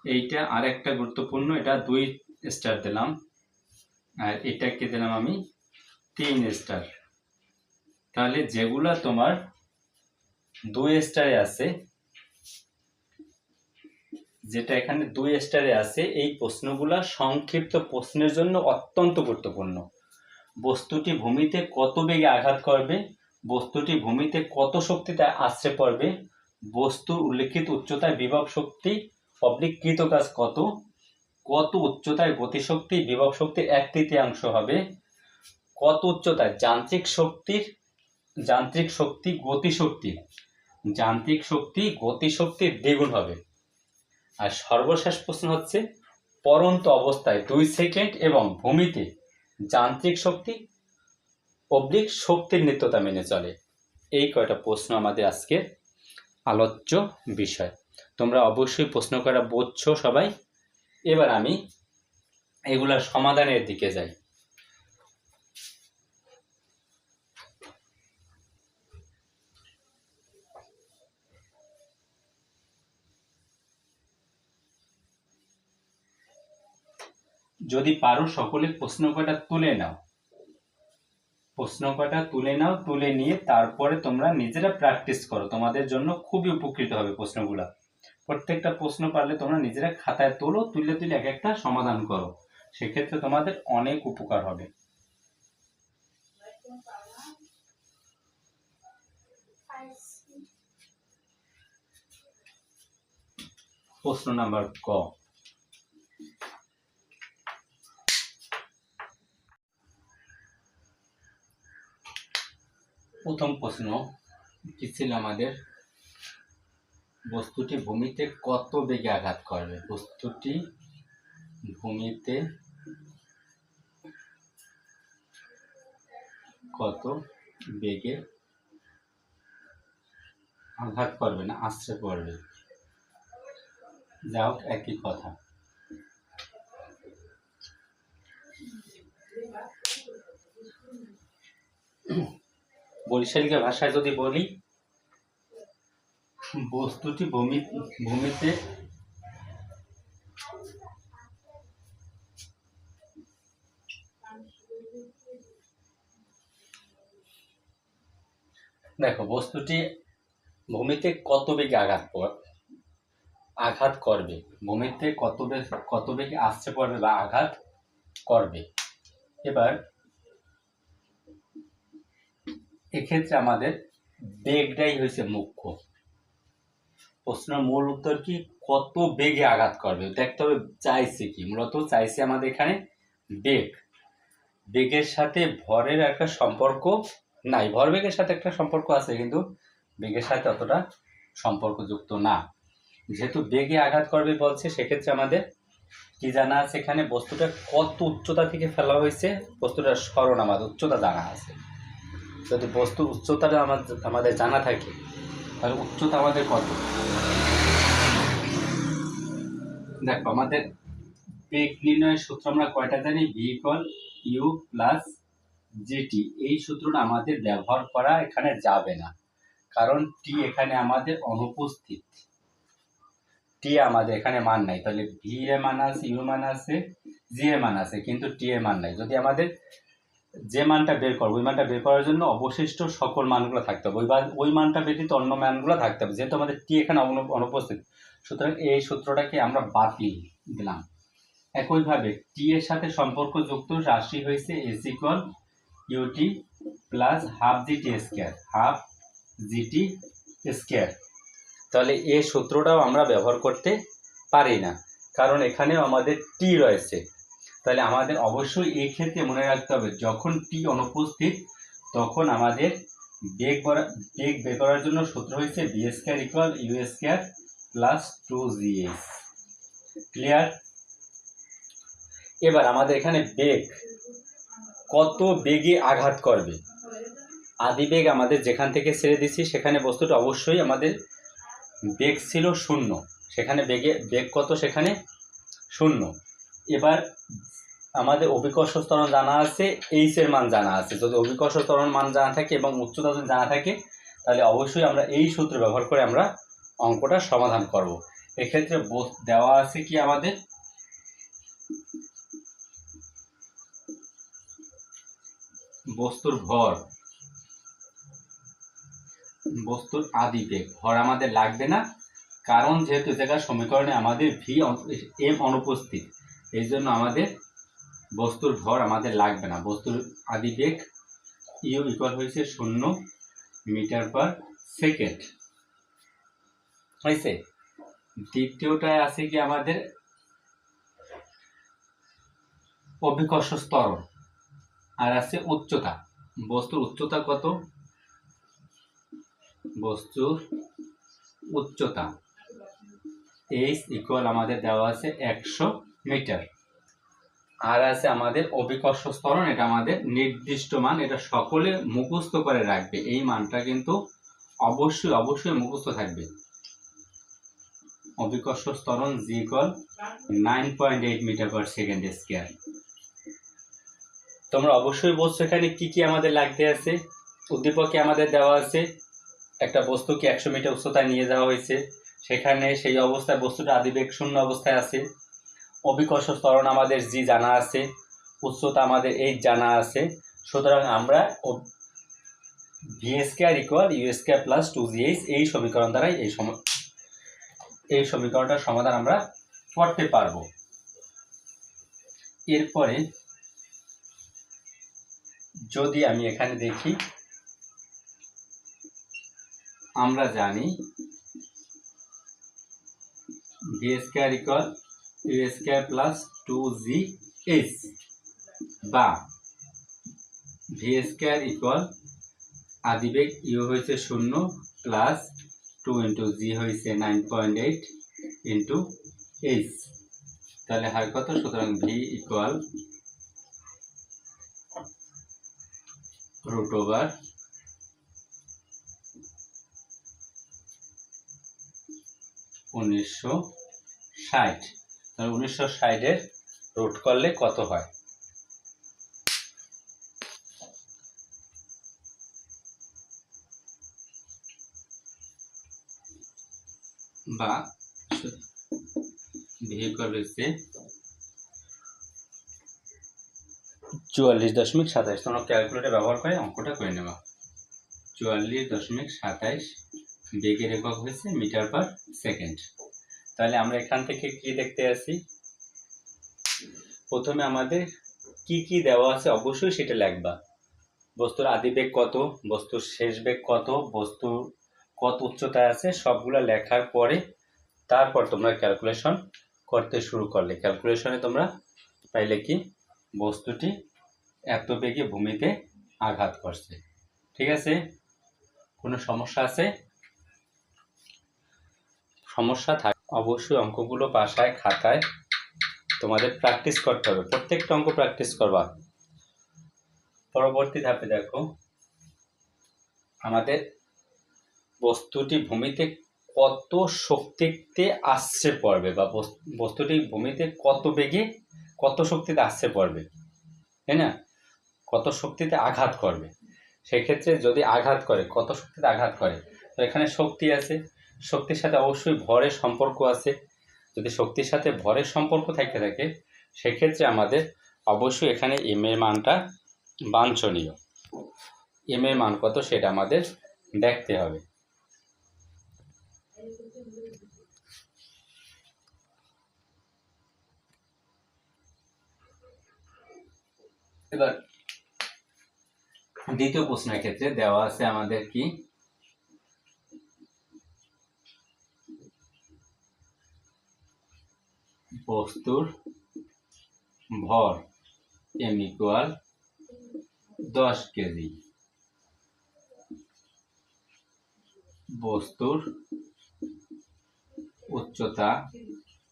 এইটা আর একটা গুরুত্বপূর্ণ, এটা 2 স্টার দিলাম, আর এটাকে দিলাম আমি 3 স্টার। তাহলে যেগুলা তোমার 2 স্টারে আছে, যেটা এখানে 2 স্টারে আছে, এই প্রশ্নগুলা সংক্ষিপ্ত প্রশ্নের জন্য অত্যন্ত গুরুত্বপূর্ণ। বস্তুটি ভূমিতে কত বেগে আঘাত করবে, বস্তুটি ভূমিতে কত শক্তিতে আছড়ে পড়বে, বস্তুর উল্লেখিত উচ্চতায় বিভব শক্তি অবলিক কৃতকাজ কত, কত উচ্চতায় গতিশক্তি বিভব শক্তির 1/3 হবে, কত উচ্চতায় যান্ত্রিক শক্তি গতিশক্তির দ্বিগুণ হবে। আর সর্বশেষ প্রশ্ন হচ্ছে পরন্ত অবস্থায় 2 সেকেন্ড এবং ভূমিতে যান্ত্রিক শক্তি অবলিক শক্তির নিত্যতা মেনে চলে। এই কয়টা প্রশ্ন আমাদের আজকের আলোচ্য বিষয়। তোমরা অবশ্যই প্রশ্ন করা বুঝছো সবাই। এবার আমি এগুলার সমাধানের দিকে যাই। যদি পারো সকলে প্রশ্ন কয়টা তুলে নাও, তুলে নিয়ে তারপরে তোমরা নিজেরা প্র্যাকটিস করো, তোমাদের জন্য খুবই উপকৃত হবে প্রশ্নগুলা। প্রত্যেকটা প্রশ্ন পারলে তোমরা নিজেরা খাতায় তুলে এক একটা সমাধান করো, সেক্ষেত্রে তোমাদের অনেক উপকার হবে। প্রশ্ন নাম্বার ক, প্রথম প্রশ্ন কি ছিল আমাদের, বস্তুটি ভূমিতে কত বেগে আঘাত করবে? বস্তুটি ভূমিতে কত বেগে আঘাত করবে, না আছড়ে পড়বে, যাই হোক একই কথা। বরিশালিকা ভাষায় যদি বলি, বস্তুটি ভূমিতে দেখো, বস্তুটি ভূমিতে কত বেগে আঘাত করবে, ভূমিতে কত বেগে আছড়ে পড়বে বা আঘাত করবে। এবার এক্ষেত্রে আমাদের বেগটাই হয়েছে মুখ্য। প্রশ্নের মূল উত্তর কি, কত বেগে আঘাত করবে দেখতে হবে। চাইছে কি, মূলত চাইছে আমাদের এখানে বেগের সাথে ভরের একটা সম্পর্ক নাই, ভরবেগের সাথে একটা সম্পর্ক আছে কিন্তু বেগের সাথে অতটা সম্পর্কযুক্ত না। যেহেতু বেগে আঘাত করবে বলছে, সেক্ষেত্রে আমাদের কি জানা আছে, এখানে বস্তুটা কত উচ্চতা থেকে ফেলা হয়েছে, বস্তুটার সরণ আমাদের উচ্চতা জানা আছে। যদি বস্তুর উচ্চতাটা আমাদের জানা থাকে, তাহলে উচ্চতা আমাদের কত, দেখো আমাদের বেগ নির্ণয়ের সূত্র আমরা কয়টা জানি, v=u + gt। এই সূত্রটা আমাদের ব্যবহার করা এখানে যাবে না, কারণ টি এখানে আমাদের অনুপস্থিত, টি আমাদের এখানে মান নাই। তাহলে ভি এর মান আছে, ইউ মান আছে, জি এর মান আছে কিন্তু টি এর মান নাই। যদি আমাদের যে মানটা বের করবো ওই মানটা বের করার জন্য অবশিষ্ট সকল মানগুলো থাকতে হবে, ওই মানটা ব্যতীত অন্য মানগুলো থাকতে হবে, যেহেতু আমাদের টি এখানে অনুপস্থিত, সুতরাং এই সূত্রটাকে আমরা বাতিল দিলাম। একইভাবে টি এর সাথে সম্পর্কযুক্ত রাশি হয়েছে S equal U T plus half G T square, half G T square. তাহলে এই সূত্রটাও আমরা ব্যবহার করতে পারি না, কারণ এখানেও আমাদের টি রয়েছে। তাহলে আমাদের অবশ্যই এই ক্ষেত্রে মনে রাখতে হবে, যখন টি অনুপস্থিত তখন আমাদের বেগ বের করার জন্য সূত্র হয়েছে V square equal U square plus 2gh। Clear? এবার আমাদের এখানে বেগ কত বেগে আঘাত করবে, আদি বেগ আমাদের যেখান থেকে ছেড়ে দিচ্ছি সেখানে বস্তুটা অবশ্যই আমাদের বেগ ছিল 0, সেখানে বেগ কত, সেখানে 0। এবার আমাদের অভিকর্ষ ত্বরণ জানা আছে, এইচ এর মান জানা আছে। যদি অভিকর্ষ ত্বরণ মান জানা থাকে এবং উচ্চতা যদি জানা থাকে তাহলে অবশ্যই আমরা এই সূত্র ব্যবহার করে আমরা অঙ্কটা সমাধান করব। এক্ষেত্রে দেওয়া আছে কি আমাদের বস্তুর ভর, বস্তুর আদি বেগ, ভর আমাদের লাগবে না, কারণ যেহেতু জায়গার সমীকরণে আমাদের ভি এম অনুপস্থিত, এই জন্য আমাদের বস্তুর ভর আমাদের লাগবে না। বস্তুর আদি বেগ ইউ ইকুয়াল হয়েছে 0 মিটার পার সেকেন্ড হয়েছে। দ্বিতীয়টায় আছে কি আমাদের অভিকর্ষ ত্বরণ, আর আছে উচ্চতা। বস্তুর উচ্চতা কত, বস্তুর উচ্চতা এইচ ইকুয়াল আমাদের দেওয়া আছে 100 মিটার। আর আছে আমাদের অভিকর্ষ ত্বরণ, এটা আমাদের নির্দিষ্ট মান, এটা সকলে মুখস্থ করে রাখবে, এই মানটা কিন্তু অবশ্যই মুখস্থ থাকবে। অভিকর্ষ ত্বরণ g equal 9.8 metre per second square. তোমরা অবশ্যই বলছো এখানে কি কি আমাদের লাগতে আছে। উদ্দীপকে আমাদের দেওয়া আছে একটা বস্তুকে 100 মিটার উচ্চতায় নিয়ে যাওয়া হয়েছে, সেখানে সেই অবস্থায় বস্তুটা আদিবেগ 0 অবস্থায় আছে। অভিকর্ষ ত্বরণ আমাদের জি জানা আছে, উচ্চতা আমাদের এইচ জানা আছে। সুতরাং আমরা V square equal U square plus 2gh এই সমীকরণ দ্বারাই এই সমীকরণটার সমাধান আমরা করতে পারবো। এরপরে যদি আমি এখানে দেখি, আমরা জানি V square equal U square plus 2gh, বা ভি স্কয়ার ইকুয়াল আদিবেগ ইউ হয়েছে 0 প্লাস 2 ইন্টু জি হয়েছে 9.8 ইন্টু এইচ, তাহলে হয় কত? সুতরাং ভি ইকুয়াল রুট ওভার 1960। তাহলে 1960-এর রুট করলে কত হয়? বা ভেহিকল হচ্ছে 44.27। তোমরা ক্যালকুলেটর ব্যবহার করে অঙ্কটা করে নেবা। 44.27 বেগের একক হয়েছে মিটার পার সেকেন্ড। তাহলে আমরা এখান থেকে কি দেখতে আসি, প্রথমে আমাদের কি কি দেওয়া আছে অবশ্যই সেটা লিখবা। বস্তুর আদি বেগ কত, বস্তুর শেষ বেগ কত, বস্তু কত উচ্চতায় আছে, সবগুলো লেখার পরে তারপর তোমরা ক্যালকুলেশন করতে শুরু করলে ক্যালকুলেশনে তোমরা পাইলে কি বস্তুটি এত বেগে ভূমিতে আঘাত করছে। ঠিক আছে? কোনো সমস্যা আছে? সমস্যা থাকে অবশ্যই অঙ্কগুলো বাসায় খাতায় তোমাদের প্র্যাকটিস করতে হবে, প্রত্যেকটা অঙ্ক প্র্যাকটিস করবা। পরবর্তী ধাপে দেখো, আমাদের বস্তুটি ভূমিতে কত শক্তিতে আসছে পড়বে, বা বস্তুটি ভূমিতে কত বেগে কত শক্তিতে আসছে পড়বে, তাই না? কত শক্তিতে আঘাত করবে। সেক্ষেত্রে যদি আঘাত করে, কত শক্তিতে আঘাত করে, তো এখানে শক্তি আছে, শক্তির সাথে অবশ্যই ভরের সম্পর্ক আছে। যদি শক্তির সাথে ভরের সম্পর্ক থাকে সেক্ষেত্রে আমাদের অবশ্যই এখানে এম এর মানটা বাঞ্ছনীয়। এম এর মান কত সেটা আমাদের দেখতে হবে। এবার দ্বিতীয় প্রশ্নের ক্ষেত্রে দেওয়া আছে আমাদের কি, বস্তুর ভর m ইকুয়াল 10 কেজি, বস্তুর উচ্চতা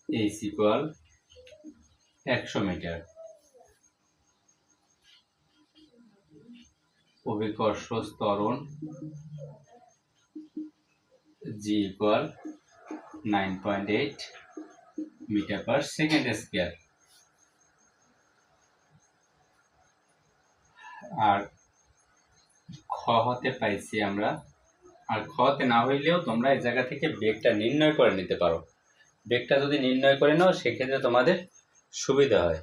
h ইকুয়াল 100 মিটার, অভিকর্ষ ত্বরণ g equal 9.8 metre per second square. আর খ হতে পাইছি আমরা, আর খতে না হইলেও তোমরা এই জায়গা থেকে বেগটা নির্ণয় করে নিতে পারো। বেগটা যদি নির্ণয় করে নাও সেক্ষেত্রে তোমাদের সুবিধা হয়।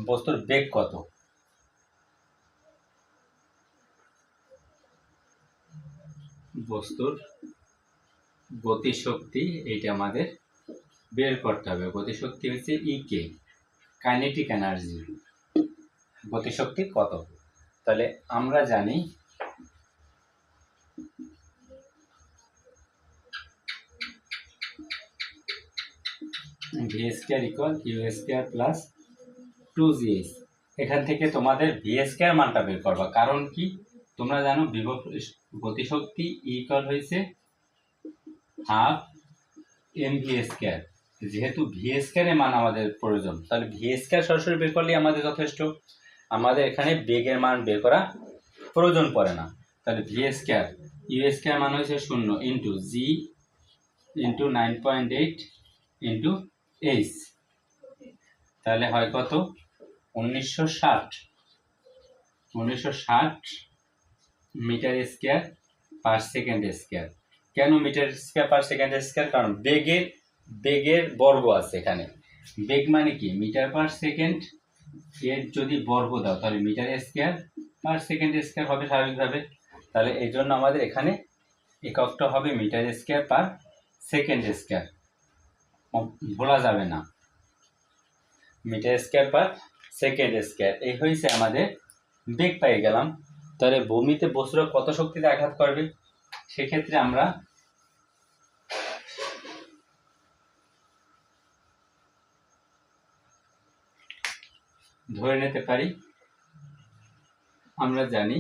বস্তুর বেগ কত? বস্তুর গতিশক্তি এইটা আমাদের বের করতে হবে। গতিশক্তি হচ্ছে ইকে, কাইনেটিক এনার্জি। গতিশক্তি কত? তাহলে আমরা জানি V square equal U square plus 2gh। এখান থেকে তোমাদের ভি স্কয়ার মানটা বের করবা। কারণ কি, তোমরা জানো বিভব গতিশক্তি ইকুয়াল হয়েছে হাফ এম ভি স্কয়ার। যেহেতু ভি স্কয়ারের মান আমাদের প্রয়োজন, তাহলে ভি স্কয়ার সরাসরি বের করলেই আমাদের যথেষ্ট। আমাদের এখানে বেগের মান বের করা প্রয়োজন পড়ে না। তাহলে ভি স্কয়ার ইউ স্কয়ার মান হয়েছে 0 into g into 9.8 into h, তাহলে হয় কত? 1960 metre square per second square. কেন metre square per second square? কারণ বেগের বর্গ আছে এখানে। বেগ মানে কি, মিটার পার সেকেন্ড এর যদি বর্গ দাও তাহলে metre square per second square হবে স্বাভাবিকভাবে। তাহলে এই জন্য আমাদের এখানে এককটা হবে metre square per second square, ভোলা যাবে না, metre square per second square. এই হয়েছে আমাদের বেগ পেয়ে গেলাম। তাহলে ভূমিতে বস্তুরা কত শক্তিতে আঘাত করবে, সেক্ষেত্রে আমরা ধরে নিতে পারি, আমরা জানি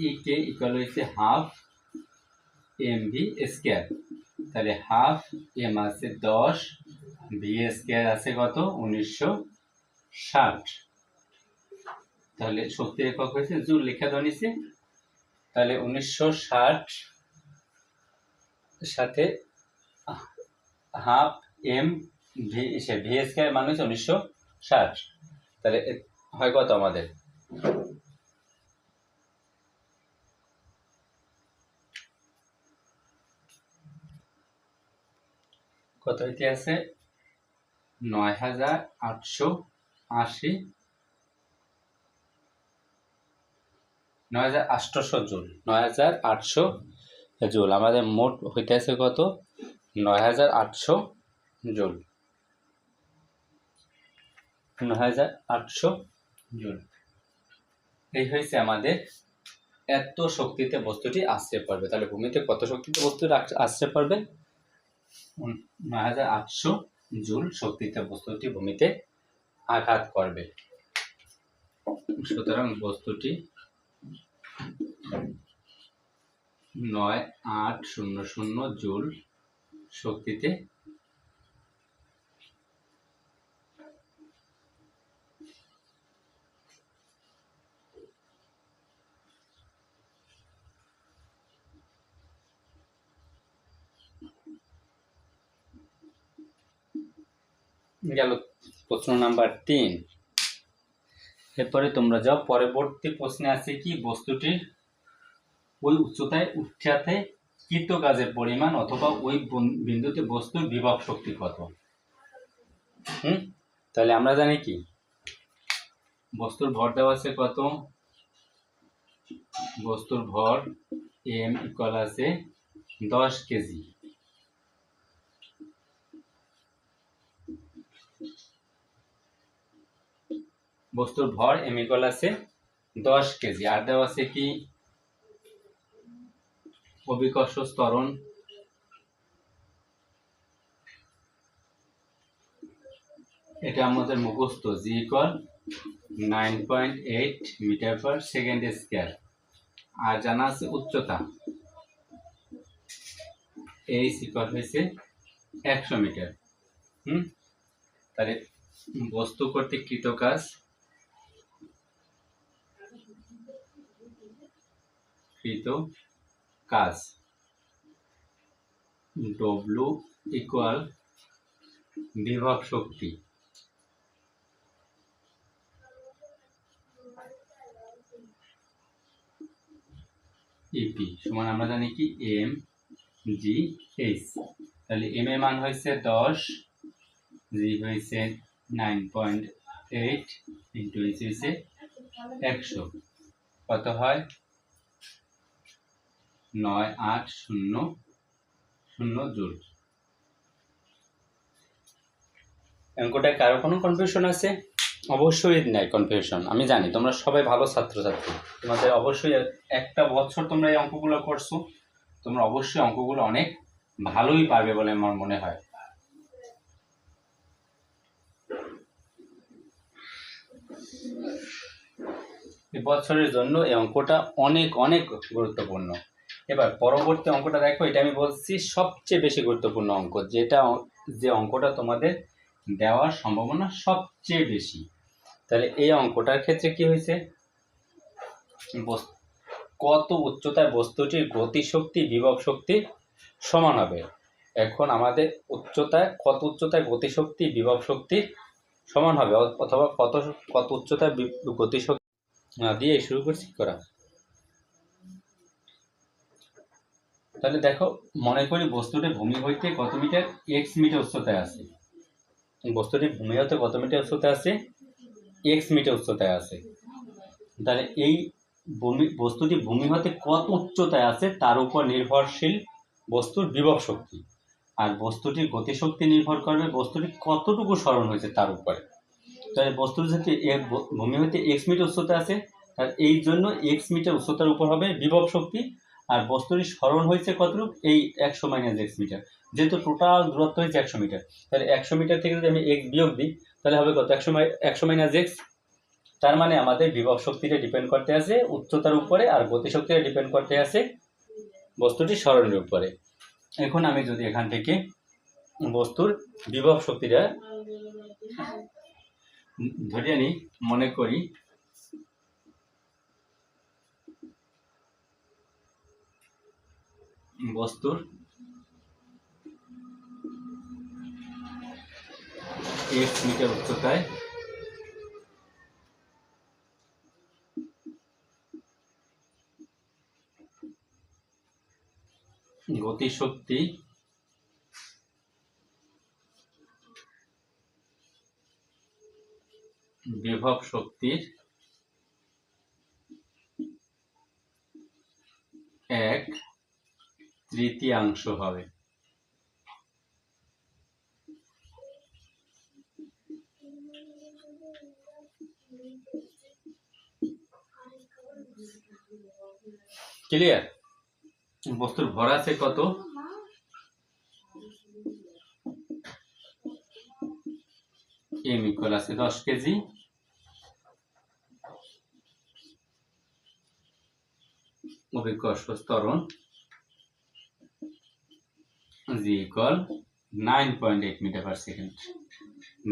ইকে ইকুয়াল হচ্ছে হাফ এম ভি স্কয়ার। তাহলে হাফ এম আছে 10, ভি স্কয়ার আছে কত? 1960। তাহলে শক্তির একক হয়েছে জুল, লেখা দেওয়া নিচে। তাহলে 1960 সাথে হাফ এম ভি স্কয়ার মানে হচ্ছে 1960। তাহলে হয় কত আমাদের? কত হইতে আছে? 9880 9800 জুল। 9800 জুল আমাদের মোট হইতে আছে কত? 9800 জুল। 9800 জুল। এই হয়েছে আমাদের এত শক্তিতে বস্তুটি আশ্রয় পড়বে। তাহলে ভূমিতে কত শক্তিতে বস্তুটি আশ্রয় পড়বে? 9800 জুল শক্তিতে বস্তুটি ভূমিতে আঘাত করবে। সুতরাং বস্তুটি 9800 জুল শক্তিতে গেল। প্রশ্ন নাম্বার 3। এরপরে তোমরা যাও পরবর্তী প্রশ্নে আছে কি, বস্তুটির ওই উচ্চতায় উচ্চাতে কৃত কাজের পরিমাণ অথবা ওই বিন্দুতে বস্তুর বিভব শক্তি কত। তাহলে আমরা জানি কি বস্তুর ভর দেওয়া আছে কত, বস্তুর ভর m ইকুয়াল আছে 10 কেজি। বস্তুর ভর m ইকুয়াল আছে 10 কেজি। আর দেওয়া আছে কি অভিকর্ষ ত্বরণ, এটা আমাদের মুখস্থ, g equal 9.8 metre per second square. আর জানা আছে উচ্চতা, এইচ ইকুয়াল হয়েছে 100 মিটার। তাহলে বস্তু কর্তৃক কৃত কাজ ডব্লু ইকুয়াল বিভব শক্তি ইপি সমান আমরা জানি কি এম জি এইচ। তাহলে এম এর মান হয়েছে 10, জি হয়েছে 9.8 ইন্টু এইচ হয়েছে 100, কত হয় 9800 জুল। অঙ্কটায় কারো কোনো কনফিউশন আছে? অবশ্যই নাই কনফিউশন, আমি জানি তোমরা সবাই ভালো ছাত্রছাত্রী, তোমাদের অবশ্যই একটা বছর তোমরা এই অঙ্কগুলো করছো, তোমরা অবশ্যই অঙ্কগুলো অনেক ভালোই পারবে বলে আমার মনে হয়। এই বছরের জন্য এই অঙ্কটা অনেক অনেক গুরুত্বপূর্ণ। এবার পরবর্তী অঙ্কটা দেখো, এটা আমি বলছি সবচেয়ে বেশি গুরুত্বপূর্ণ অঙ্ক, যে অঙ্কটা তোমাদের দেওয়ার সম্ভাবনা সবচেয়ে বেশি। তাহলে এই অঙ্কটার ক্ষেত্রে কি হয়েছে, কত উচ্চতায় বস্তুটির গতিশক্তি বিভব শক্তি সমান হবে। এখন আমাদের কত উচ্চতায় গতিশক্তি বিভব শক্তি সমান হবে, অথবা কত উচ্চতায় গতিশক্তি দিয়ে শুরু করছি করা। তাহলে দেখো, মনে করি বস্তুটি ভূমি হইতে কত মিটার এক্স মিটার উচ্চতায় আছে। বস্তুটি ভূমি হতে কত মিটার উচ্চতায় আছে, এক্স মিটার উচ্চতায় আছে। তাহলে এই বস্তুটি ভূমি হতে কত উচ্চতায় আছে তার উপর নির্ভরশীল বস্তুর বিভব শক্তি, আর বস্তুটির গতিশক্তি নির্ভর করবে বস্তুটি কতটুকু সরণ হয়েছে তার উপরে। তাহলে বস্তুটি যদি ভূমি হতে এক্স মিটার উচ্চতায় আছে, তার এই জন্য এক্স মিটার উচ্চতার উপর হবে বিভব শক্তি, আর বস্তুটি সরণ হয়েছে কতটুকু, এই 100 মাইনাস এক্স মিটার, যেহেতু টোটাল দূরত্ব হয়েছে 100 মিটার। তাহলে 100 মিটার থেকে যদি আমি এক্স বিয়োগ দিই তাহলে হবে কত, 100 মাইনাস এক্স। তার মানে আমাদের বিভব শক্তিটা ডিপেন্ড করতে আছে উচ্চতার উপরে, আর গতিশক্তিটা ডিপেন্ড করতে আছে বস্তুটির সরণের উপরে। এখন আমি যদি এখান থেকে বস্তুর বিভব শক্তিটা ধরিয়ে নিই, মনে করি বস্তুর এক্স মিটার উচ্চতায় গতিশক্তি বিভব শক্তির 1/3 হবে। ক্লিয়ার? বস্তুর ভর আছে কত, এম ইকুয়াল আছে 10 কেজি, অভিকর্ষ ত্বরণ g equal 9.8 metre per second,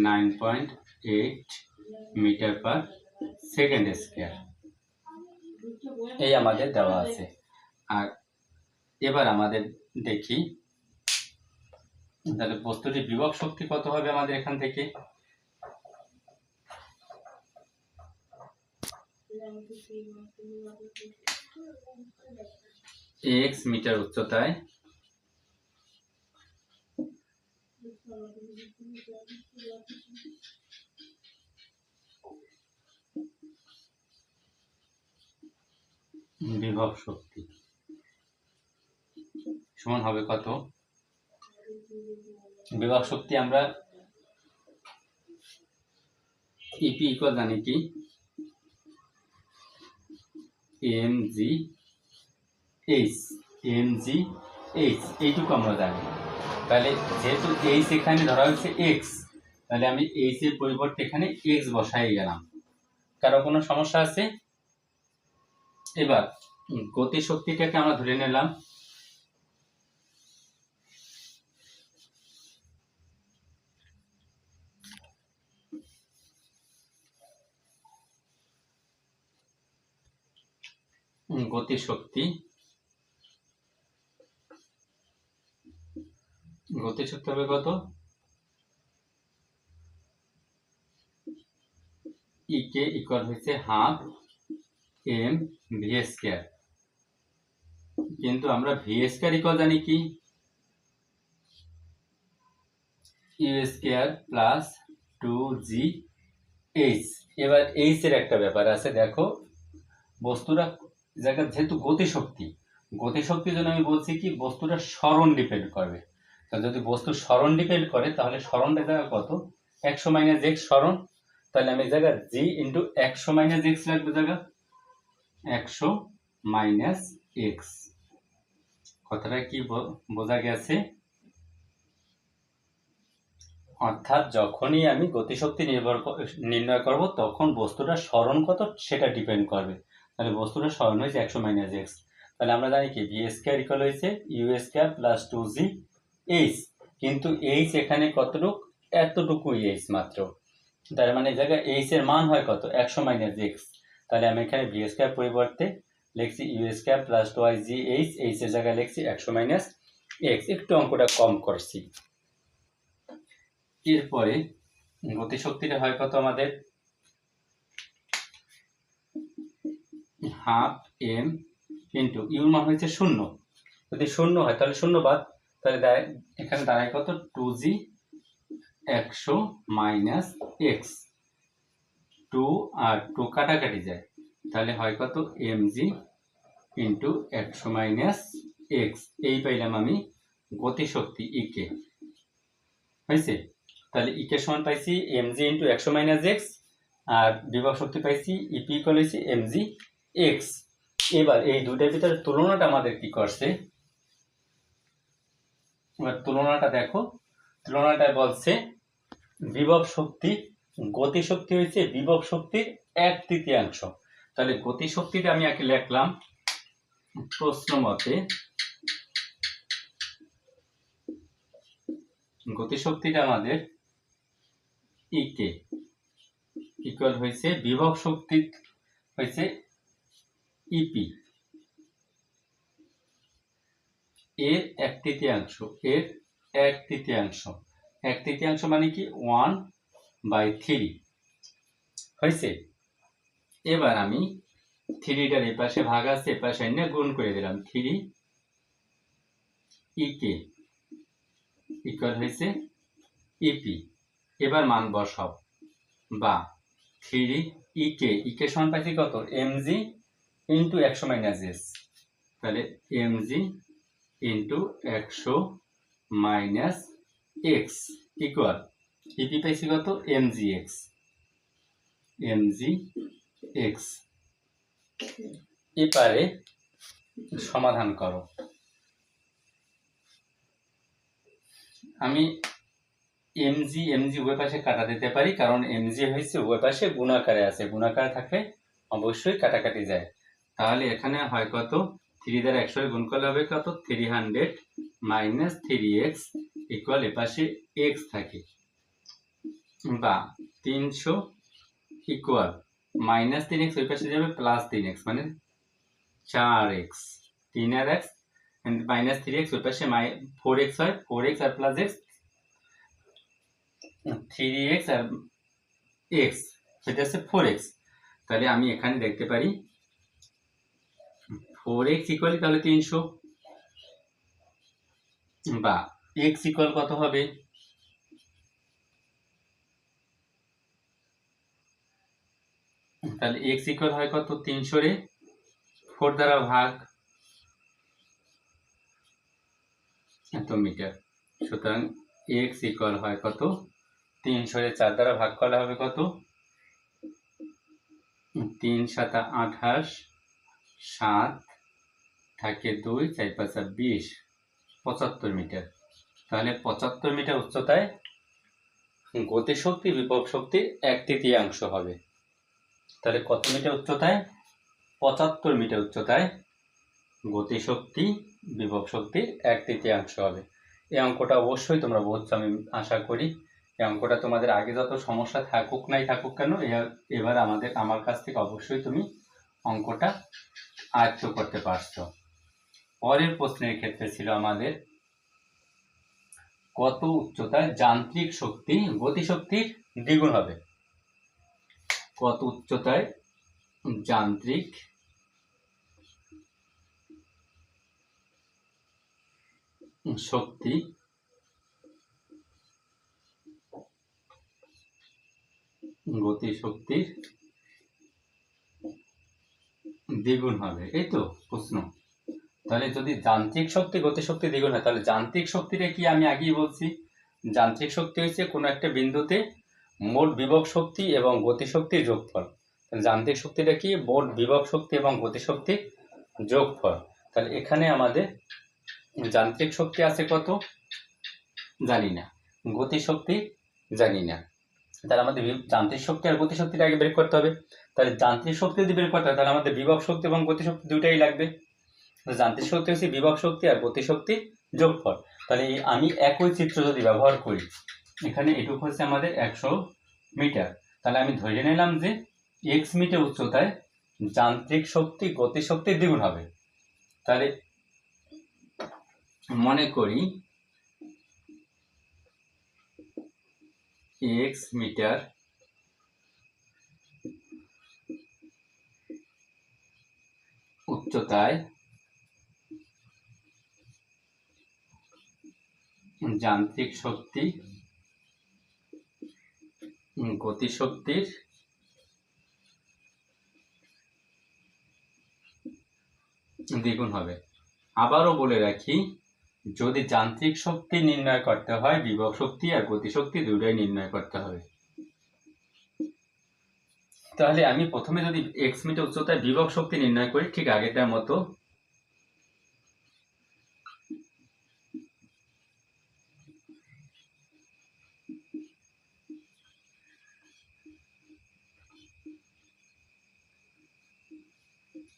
9.8 metre per second square, এই আমাদের দেওয়া আছে। আর এবার আমাদের দেখি তাহলে বস্তুটির বিভব শক্তি কত হবে আমাদের এখান থেকে। x মিটার উচ্চতায় বিভব শক্তি সমান হবে কত? বিভব শক্তি আমরা ইপি ইকুয়াল জানি কি mg h, mg h এইটুকু আমরা জানি। তাহলে যেহেতু h এখানে ধরা হয়েছে x, তাহলে আমি h এর পরিবর্তে এখানে x বসাই গেলাম। কারো কোনো সমস্যা আছে? এবার গতি শক্তিটাকে আমরা ধরে নিলাম গতি শক্তি হবে কত? ইকে ইকুয়াল হচ্ছে হাফ এম ভি স্কয়ার, কিন্তু আমরা ভি স্কয়ার ইকুয়াল জানি কি ইউ স্কয়ার প্লাস 2জি এইচ। এবার এইচ এর একটা ব্যাপার আছে, দেখো বস্তুটা জায়গা যেহেতু গতিশক্তির জন্য আমি বলছি কি বস্তুটা সরণ ডিপেন্ড করবে। তাহলে যদি বস্তু সরণ ডিপেন্ড করে তাহলে সরণটা জায়গা কত? 100 মাইনাস এক্স সরণ। তাহলে আমি জায়গা জি ইন্টু 100 মাইনাস এক্স লাগবে, জায়গা 100 মাইনাস এক্স। কথাটা কি বোঝা গেছে? অর্থাৎ যখনই আমি গতিশক্তি নির্ণয় করব তখন বস্তুটা সরণ কত সেটা ডিপেন্ড করবে। তাহলে বস্তুটা সরণ হয়েছে 100 মাইনাস এক্স। তাহলে আমরা জানি কি ভি স্কয়ার ইকুয়াল হয়েছে ইউ স্কয়ার প্লাস 2জি এইচ, কিন্তু এইচ এখানে কতটুকু? এতটুকু এইচ মাত্র। তার মানে এই জায়গায় এইচ এর মান হয় কত? 100 মাইনাস এক্স। তাহলে আমি এখানে ভি স্কয়ার পরিবর্তে লিখছি ইউ স্কয়ার প্লাস 2জি এইচ, এইচ এর জায়গায় লিখছি 100 মাইনাস এক্স। একটু অঙ্কটা কম করছি। এরপরে গতিশক্তিটা হয় কত আমাদের? হাফ এম ইন্টু ইউর মান হয়েছে 0, যদি 0 হয় তাহলে 0 বাদ, তাহলে এখানে দাঁড়ায় কত? 2জি 100 মাইনাস এক্স। 2 আর 2 কাটাকাটি যায়, তাহলে হয় কত? mg into 100 minus x. এই পাইলাম আমি গতিশক্তি ইকে। হয়েছে? তাহলে ইকে সমান পাইছি mg ইন্টু 100 মাইনাস এক্স, আর বিভব শক্তি পাইছি ইপি ইকুয়াল হয়েছে mg এক্স। এবার এই দুইটার ভিতরে তুলনাটা আমাদের কি করছে? এবার তুলনাটা দেখো, তুলনাটায় বলছে বিভব শক্তি গতিশক্তি হয়েছে বিভব শক্তির 1/3। তাহলে গতিশক্তিটা আমি আগে লিখলাম প্রশ্ন মতে, গতিশক্তিটা আমাদের ইকে ইকুয়াল হয়েছে বিভব শক্তি হয়েছে ইপি এর 1/3, এর 1/3। 1/3 মানে কি 1/3 হয়েছে। এবার আমি 3টার এই পাশে ভাগ আছে, এ পাশে এনে গুণ করে দিলাম 3 ইকে ইকুয়াল হয়েছে ইপি। এবার মান বসাও, বা 3 ইকে সমান পাইছি কত? mg into 100 minus S. তাহলে mg into 100 minus X equal EP পাইছি কত? mg X. এবারে সমাধান করো। আমি mg উভয় পাশে কাটা দিতে পারি, কারণ mg হয়েছে উভয় পাশে গুণাকারে আছে, গুণাকারে থাকলে অবশ্যই কাটাকাটি যায়। তাহলে এখানে হয় কত? 3 দ্বারা 100 গুণ করলে হবে কত? 300 মাইনাস 3x ইকুয়াল এপাশে x থাকে, বা 300 ইকুয়াল মাইনাস 3x ওই পাশে যাবে প্লাস 3x মানে 4x। 3 আর x মাইনাস 3x ওই পাশে 4x হয়, 4x আর প্লাস x 3x আর x সেটা হচ্ছে 4x। তাহলে আমি এখানে দেখতে পারি 4x ইকুয়াল তাহলে 300, বা x ইকুয়াল কত হবে, তাহলে x ইকুয়াল হয় কত, 300 রে 4 দ্বারা ভাগ, এত মিটার। সুতরাং x ইকুয়াল হয় কত, 300 রে 4 দ্বারা ভাগ করলে হবে কত, 3 7 28, 7 থাকে 2, 4 5 20, 75 মিটার। তাহলে 75 মিটার উচ্চতায় গতিশক্তি বিভব শক্তির 1/3 হবে। তাহলে কত মিটার উচ্চতায়, 75 মিটার উচ্চতায় গতিশক্তি বিভব শক্তির 1/3 হবে। এই অঙ্কটা অবশ্যই তোমরা বুঝছো আমি আশা করি। এই অঙ্কটা তোমাদের আগে যত সমস্যা থাকুক নাই থাকুক কেন, এবার আমার কাছ থেকে অবশ্যই তুমি অঙ্কটা আয়ত্ত করতে পারছো। পরের প্রশ্নের ক্ষেত্রে ছিল আমাদের কত উচ্চতায় যান্ত্রিক শক্তি গতিশক্তির দ্বিগুণ হবে। কত উচ্চতায় যান্ত্রিক শক্তি গতিশক্তির দ্বিগুণ হবে, এই তো প্রশ্ন। তাহলে যদি যান্ত্রিক শক্তি গতিশক্তি দ্বিগুণ হয়, তাহলে যান্ত্রিক শক্তিটা কি আমি আগেই বলছি, যান্ত্রিক শক্তি হচ্ছে কোনো একটা বিন্দুতে মোট বিভব শক্তি এবং গতিশক্তির যোগফল। যান্ত্রিক শক্তিটা কি, মোট বিভব শক্তি এবং গতিশক্তির যোগফল। তাহলে এখানে আমাদের যান্ত্রিক শক্তি আছে কত জানি না, গতিশক্তি জানি না, তাহলে আমাদের যান্ত্রিক শক্তি আর গতিশক্তিটা আগে বের করতে হবে। তাহলে যান্ত্রিক শক্তি যদি বের করতে হয় তাহলে আমাদের বিভব শক্তি এবং গতিশক্তি দুটাই লাগবে। যান্ত্রিক শক্তি হচ্ছে বিভব শক্তি আর গতিশক্তির যোগফল। তাহলে আমি একই চিত্র যদি ব্যবহার করি, এখানে এটুকু হচ্ছে আমাদের 100 মিটার, তাহলে আমি ধরে নিলাম যে x মিটার উচ্চতায় যান্ত্রিক শক্তি গতিশক্তির দ্বিগুণ হবে। তাহলে মনে করি x মিটার উচ্চতায় যান্ত্রিক শক্তি গতিশক্তির দ্বিগুণ হবে। আবারও বলে রাখি, যদি যান্ত্রিক শক্তি নির্ণয় করতে হয় বিভব শক্তি আর গতিশক্তি দুটাই নির্ণয় করতে হবে। তাহলে আমি প্রথমে যদি x মিটার উচ্চতায় বিভব শক্তি নির্ণয় করি ঠিক আগেরটার মতো,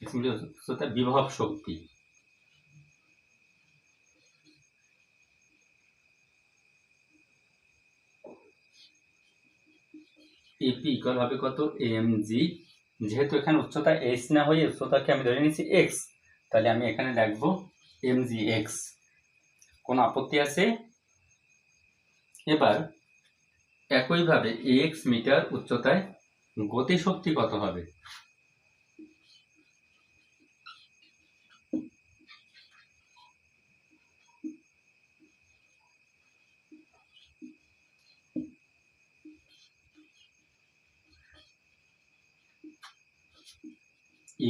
x মিটার উচ্চতায় বিভব শক্তি AP ইকুয়াল হবে কত, mg। যেহেতু এখানে উচ্চতা h না হয়ে উচ্চতাকে আমি ধরে নিচ্ছি x, তাহলে আমি এখানে লিখবো mgx। কোন আপত্তি আছে? এবার একইভাবে x মিটার উচ্চতায় গতিশক্তি কত হবে,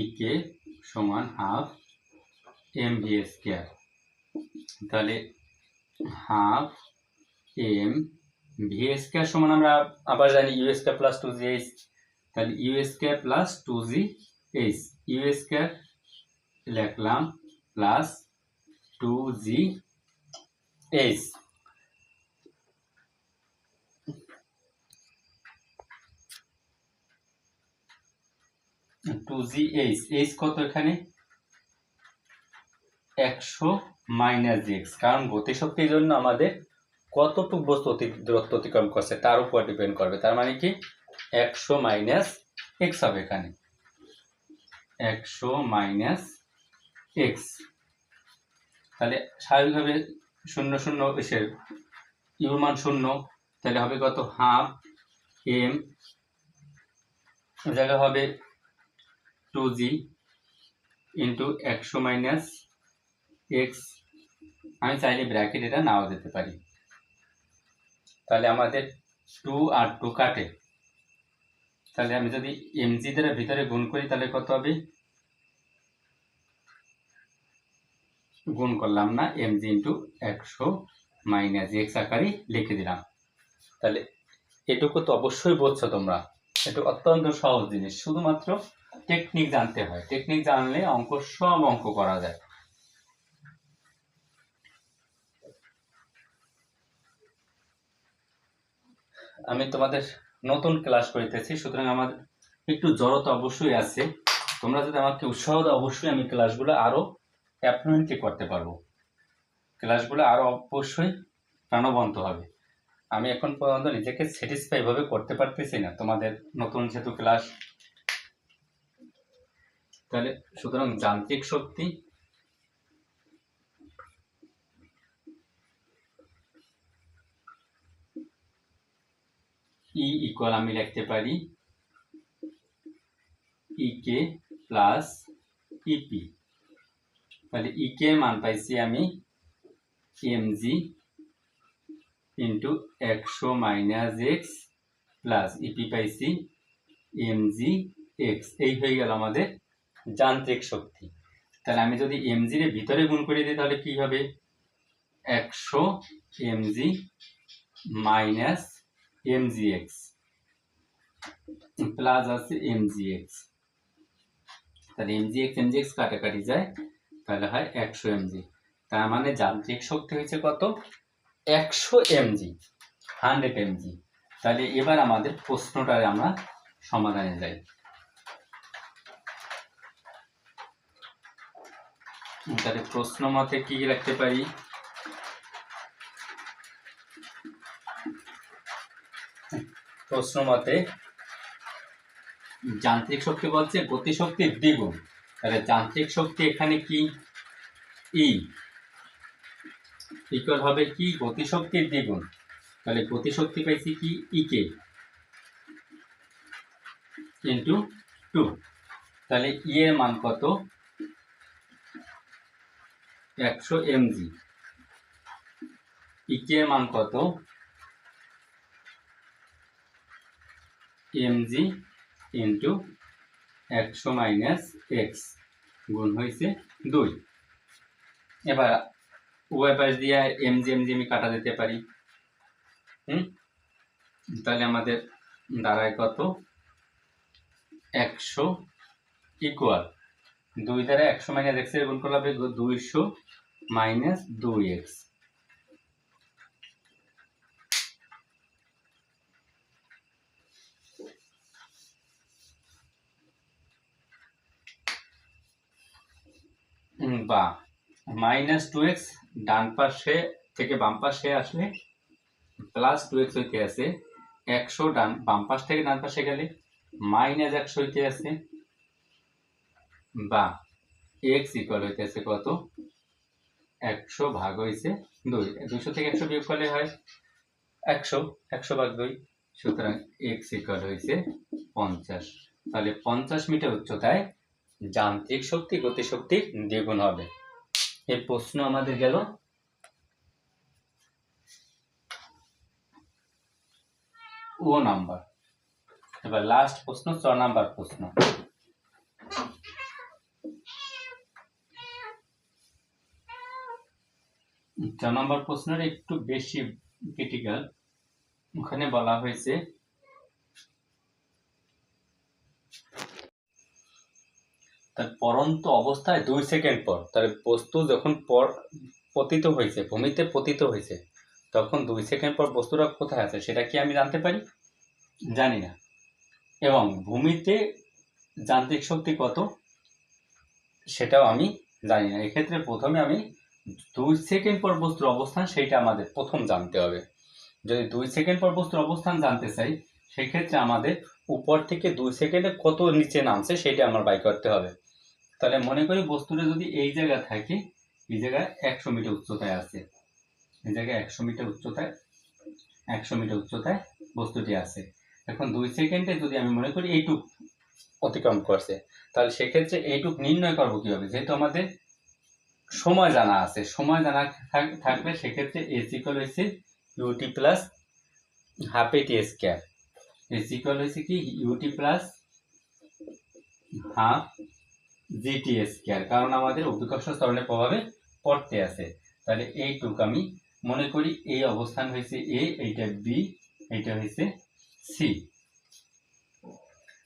ek সমান হাফ mv স্কয়ার। তাহলে হাফ এম ভি স্কয়ার সমান আমরা আবার জানি ইউ স্কয়ার প্লাস 2gh। তাহলে U square plus 2gh, U square লিখলাম প্লাস 2gh। h কত এখানে 100 মাইনাস x, কারণ গতিশক্তির জন্য আমাদের কতটুকু বস্তু দূরত্ব অতিক্রম করছে তার উপর ডিপেন্ড করবে। তার মানে কি 100 মাইনাস x হবে এখানে, 100 মাইনাস x। তাহলে স্বাভাবিকভাবে 0 0 এসে ইউর মান 0, তাহলে হবে কত হাফ এম, জায়গা হবে 2g ইন্টু 100 মাইনাস এক্স, আমি চাইলে ব্র্যাকেট এটা নাও দিতে পারি। তাহলে আমাদের 2 আর 2 কাটে, তাহলে আমি যদি এমজি দ্বারা ভিতরে গুণ করি তাহলে কত হবে, গুণ করলাম না, এমজি ইন্টু 100 মাইনাস এক্স আকারে লিখে দিলাম। তাহলে এটুকু তো অবশ্যই বুঝছো তোমরা, এটা অত্যন্ত সহজ জিনিস, শুধুমাত্র টেকনিক জানতে হয়, টেকনিক জানলে সব অঙ্ক করা যায়। আমি তোমাদের নতুন ক্লাস করিতেছি, সুতরাং আমার একটু জড়তা অবশ্যই আছে, তোমরা যদি আমাকে উৎসাহ দাও অবশ্যই আমি ক্লাসগুলো আরো অ্যাপয়েন্টলি করতে পারবো, ক্লাসগুলো আরো অবশ্যই প্রাণবন্ত হবে। আমি এখন পর্যন্ত নিজেকে স্যাটিসফাই ভাবে করতে পারতেছি না, তোমাদের নতুন যেহেতু ক্লাস। তাহলে সুতরাং যান্ত্রিক শক্তি ই ইকুয়াল আমি লিখতে পারি ইকে প্লাস ইপি। তাহলে ইকে মান পাইছি আমি MG into 100 minus X plus EP পাইছি এমজি এক্স, এই হয়ে গেল আমাদের যান্ত্রিক শক্তি। তাহলে আমি যদি এমজি এর ভিতরে গুণ করে দিই তাহলে কি হবে, 100 MG minus MG x plus আছে এমজি এক্স। তাহলে এমজি এক্স কাটাকাটি যায়, তাহলে হয় 100 এমজি। তার মানে যান্ত্রিক শক্তি হয়েছে কত, 100 এমজি, 100 এমজি। তাহলে এবার আমাদের প্রশ্নটার আমরা সমাধানে যাই। তাহলে প্রশ্ন মতে কি রাখতে পারি, প্রশ্ন মতে যান্ত্রিক শক্তি বলছে গতিশক্তির দ্বিগুণ, তাহলে যান্ত্রিক শক্তি এখানে কি ই ইকুয়াল হবে কি গতিশক্তির দ্বিগুণ, তাহলে গতিশক্তি পাইছি কি ইকে ইন্টু 2। তাহলে ই এর মান কত, 100 এমজি, ইকে এর মান কত এমজি ইন্টু 100 মাইনাস এক্স গুণ হয়েছে 2। এবার উভয় পাশ দিয়ে এমজি আমি কাটা দিতে পারি, তাহলে আমাদের দাঁড়ায় কত, 100 ইকুয়াল 2 দ্বারা 100 মাইনাস এক্স এর গুণ করলে হবে 200 মাইনাস 2x। বা মাইনাস 2x ডান পাশে থেকে বাম পাশে আসলে প্লাস 2x হইতে আছে, 100 ডান বাম পাশ থেকে ডান পাশে গেলে মাইনাস 100 হইতে আছে, বা x ইকুয়াল হইতেছে কত, 100 ভাগ হইছে 2, 200 থেকে 100 বিয়োগ করলে হয় 100, 100 ভাগ 2, সুতরাং x ইকুয়াল হইছে 50। তাহলে 50 মিটার উচ্চতায় যান্ত্রিক শক্তি গতিশক্তির দ্বিগুণ হবে। এই প্রশ্ন আমাদের গেল ও নাম্বার। এবার লাস্ট প্রশ্ন 4 নাম্বার প্রশ্ন। 4 নাম্বার প্রশ্নের একটু বেশি ক্রিটিক্যাল, ওখানে বলা হয়েছে তার পরন্ত অবস্থায় 2 সেকেন্ড পর, তার বস্তু যখন পতিত হয়েছে, ভূমিতে পতিত হয়েছে, তখন 2 সেকেন্ড পর বস্তুটা কোথায় আছে সেটা কি আমি জানতে পারি, জানি না। এবং ভূমিতে যান্ত্রিক শক্তি কত সেটাও আমি জানি না। এক্ষেত্রে প্রথমে আমি 2 সেকেন্ড পর বস্তুর অবস্থান সেইটা আমাদের প্রথম জানতে হবে। যদি 2 সেকেন্ড পর বস্তুর অবস্থান জানতে চাই সেক্ষেত্রে আমাদের উপর থেকে 2 সেকেন্ডে কত নিচে নামছে সেটা আমার বাই করতে হবে। তাহলে মনে করি বস্তুটা যদি এই জায়গায় থাকে, এই জায়গায় 100 মিটার উচ্চতায় আছে, এই জায়গায় 100 মিটার উচ্চতায় বস্তুটি আছে। এখন 2 সেকেন্ডে যদি আমি মনে করি এইটুক অতিক্রম করছে। তাহলে সেক্ষেত্রে এইটুক নির্ণয় করবো কীভাবে? যেহেতু আমাদের সময় জানা আছে, সময় জানা থাকলে সেক্ষেত্রে এস ইকুয়াল হয়েছে U T plus half A T square. S equal হয়েছে কি U T plus half G T square, কারণ আমাদের অভিকর্ষ ত্বরণের প্রভাবে পড়তে আছে। তাহলে এইটুক আমি মনে করি এই অবস্থান হয়েছে এ, এইটা বি, এইটা হয়েছে সি।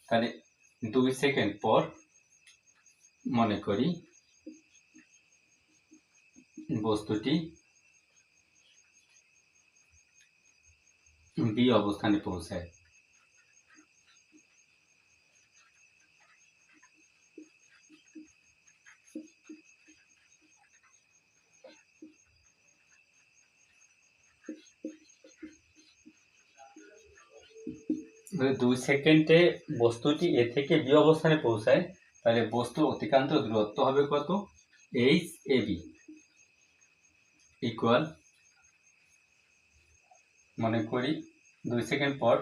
তাহলে 2 সেকেন্ড পর মনে করি বস্তুটি বি অবস্থানে পৌঁছায়। দুই সেকেন্ডে বস্তুটি এ থেকে বি অবস্থানে পৌঁছায়, তাহলে বস্তুর অতিক্রান্ত দূরত্ব হবে কত? এইচ এ বি ইকুয়াল, মনে করি 2 সেকেন্ড পর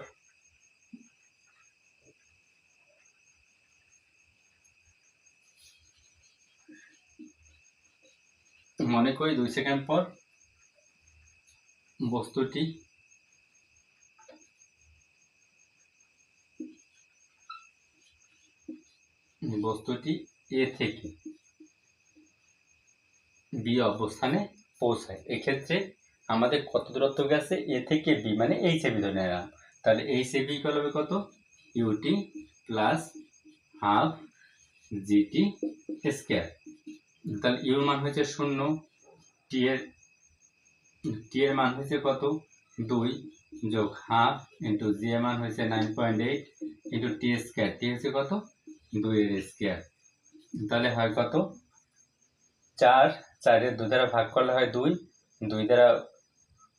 বস্তুটি এ থেকে বি অবস্থানে পৌঁছায়। এক্ষেত্রে আমাদের কত দূরত্ব গেছে? এ থেকে বি, মানে এইচ এ বি ধরে নিলাম। তাহলে এইচ এ বি ইকুয়াল হবে কত? U T plus half G T square. তাহলে ইউর মান হয়েছে 0, টি এর মান হয়েছে কত? 2 যোগ হাফ ইন্টু জি এর মান হয়েছে 9.8 ইন্টু টি স্কোয়ার। টি হচ্ছে কত? 2 এর স্কোয়ার। তাহলে হয় কত? 4, 4 এর 2 দ্বারা ভাগ করলে হয় 2, 2 দ্বারা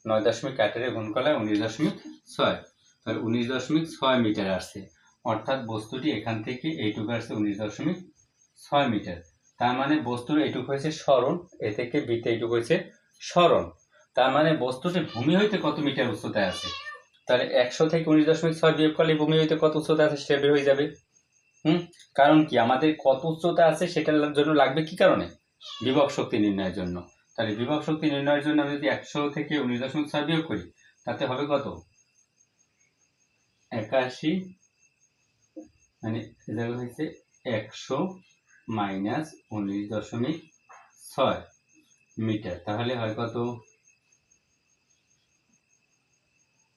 9.8 গুণ করলে 19.6। তাহলে 19.6 মিটার আসছে। অর্থাৎ বস্তুটি এখান থেকে এইটুকু আসছে 19.6 মিটার। তার মানে বস্তুর এইটুকু হয়েছে সরণ, এ থেকে বিতে এইটুকু হয়েছে সরণ। তার মানে বস্তুটি ভূমি হইতে কত মিটার উচ্চতায় আছে? তাহলে 100 থেকে 19.6 বিয়োগ করলে ভূমি হইতে কত উচ্চতা আছে সেটা বের হয়ে যাবে। কারণ কি আমাদের কত উচ্চতা আছে সেটার জন্য লাগবে কি কারণে? বিভব শক্তি নির্ণয়ের জন্য। তাহলে বিভব শক্তি নির্ণয়ের জন্য আমি যদি 100 থেকে 19.6 বিয়োগ করি, তাতে হবে কত? 81, মানে এটা হচ্ছে 100 মাইনাস 19.6 মিটার। তাহলে হয় কত?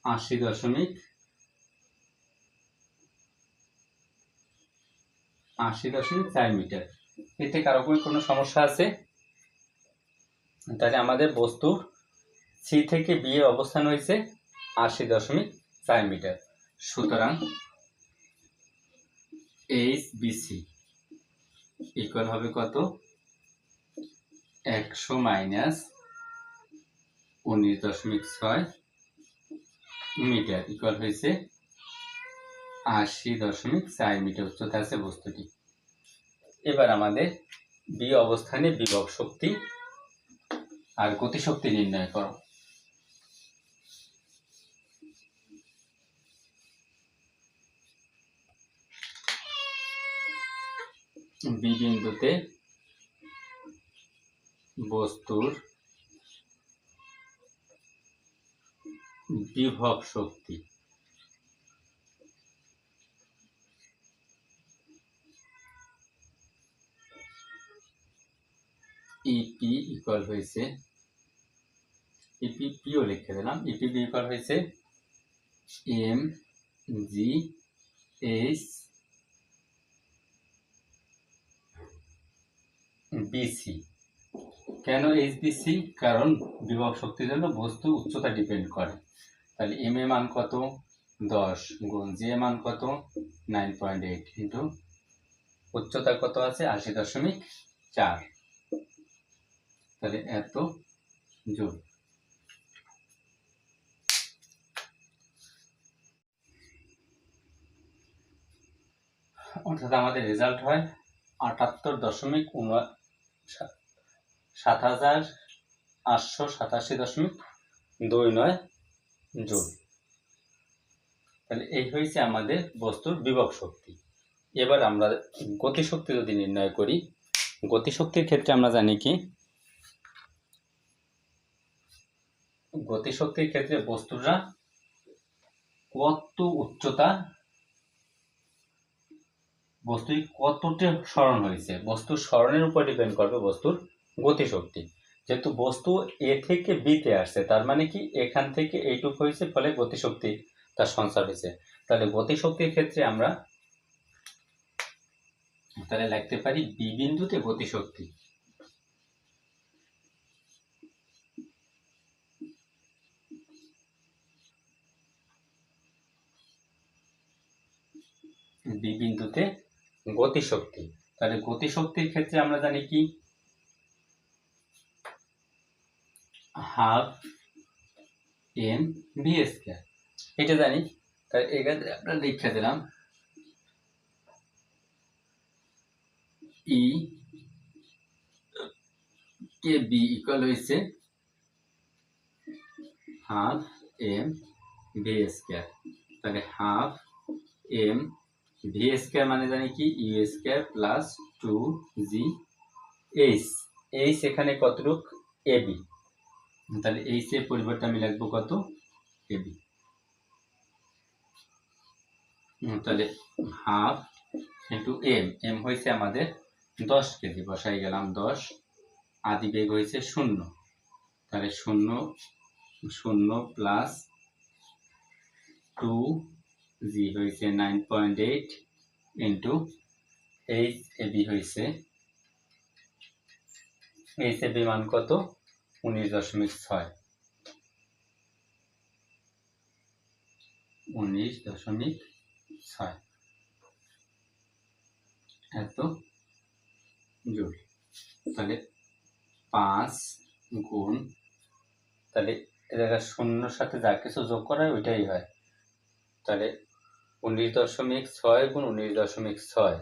80.4 মিটার। এতে কারো কোনো সমস্যা আছে? তাহলে আমাদের বস্তুর সি থেকে বি এর অবস্থান হয়েছে 80.4 মিটার। সুতরাং এইচ বিসি ইকুয়াল হবে কত? 100 মাইনাস 19.6 মিটার ইকুয়াল হয়েছে 80.4 মিটার উচ্চতা আছে বস্তুটি। এবার আমাদের বি অবস্থানে বিভব শক্তি আর গতিশক্তি নির্ণয় করো। বি বিন্দুতে বস্তুর বিভব শক্তি ইপি ইকুয়াল হয়েছে, ইপি পিও লিখে দিলাম, ইপিবি ইকুয়াল হয়েছে এম জি এইচ বিসি। কেন এইচ বিসি? কারণ বিভব শক্তির জন্য বস্তু উচ্চতা ডিপেন্ড করে। তাহলে এম এ মান কত? 10 গুণ জি এ মান কত? 9.8 ইন্টু উচ্চতা কত আছে? 80.4। তাহলে এত জুল। অর্থাৎ আমাদের রেজাল্ট হয় 78,887.29 জুল। তাহলে এই হয়েছে আমাদের বস্তুর বিভব শক্তি। এবার আমরা গতিশক্তি যদি নির্ণয় করি, গতিশক্তির ক্ষেত্রে আমরা জানি কি, গতিশক্তির ক্ষেত্রে বস্তুরা কত উচ্চতা, বস্তুটি কতটা সরণ হয়েছে, বস্তুর সরণের উপর ডিপেন্ড করবে বস্তুর গতিশক্তি। যেহেতু বস্তু এ থেকে বিতে আসছে, তার মানে কি এখান থেকে এইটুক হয়েছে, ফলে গতিশক্তি তার সঞ্চার হয়েছে। তাহলে গতিশক্তির ক্ষেত্রে আমরা তাহলে লিখতে পারি বি বিন্দুতে গতিশক্তি, বি বিন্দুতে গতিশক্তি। তাহলে গতিশক্তির ক্ষেত্রে আমরা জানি কি, হাফ এম ভি স্কয়ার, এটা জানি। তাই এখানে আমরা লিখে দিলাম ই কে বি ইকুয়াল হয়েছে হাফ এম ভি স্কয়ার। তাহলে হাফ এম ভি স্কয়ার মানে জানি কি U square plus 2g H, H এখানে কতটুক এবি, তাহলে এইচ এর পরিবর্তে আমি লিখবো কত এবি। তাহলে হাফ ইন্টু এম, এম হয়েছে আমাদের 10 কেজি, বসাই গেলাম 10, আদি বেগ হয়েছে 0, তাহলে 0 0 প্লাস 2g হয়েছে 9.8 ইন্টু এইচ এবি হয়েছে, এইচ এবি মান কত 19.6, 19.6 এত জুল। তাহলে 5 গুণ, তাহলে এ জায়গায় শূন্যর সাথে যা কিছু যোগ করা হয় ওইটাই হয়, তাহলে 19.6 গুণ 19.6,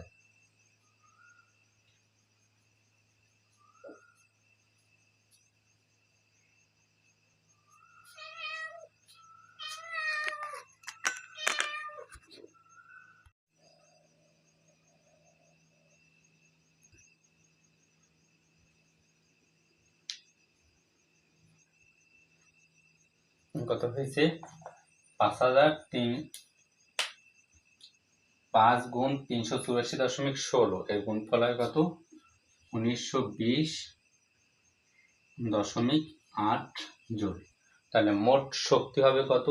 কত হয়েছে 5 গুণ 384.16, এর গুণফল হয় কত 1920.8 জুল। তাহলে মোট শক্তি হবে কত,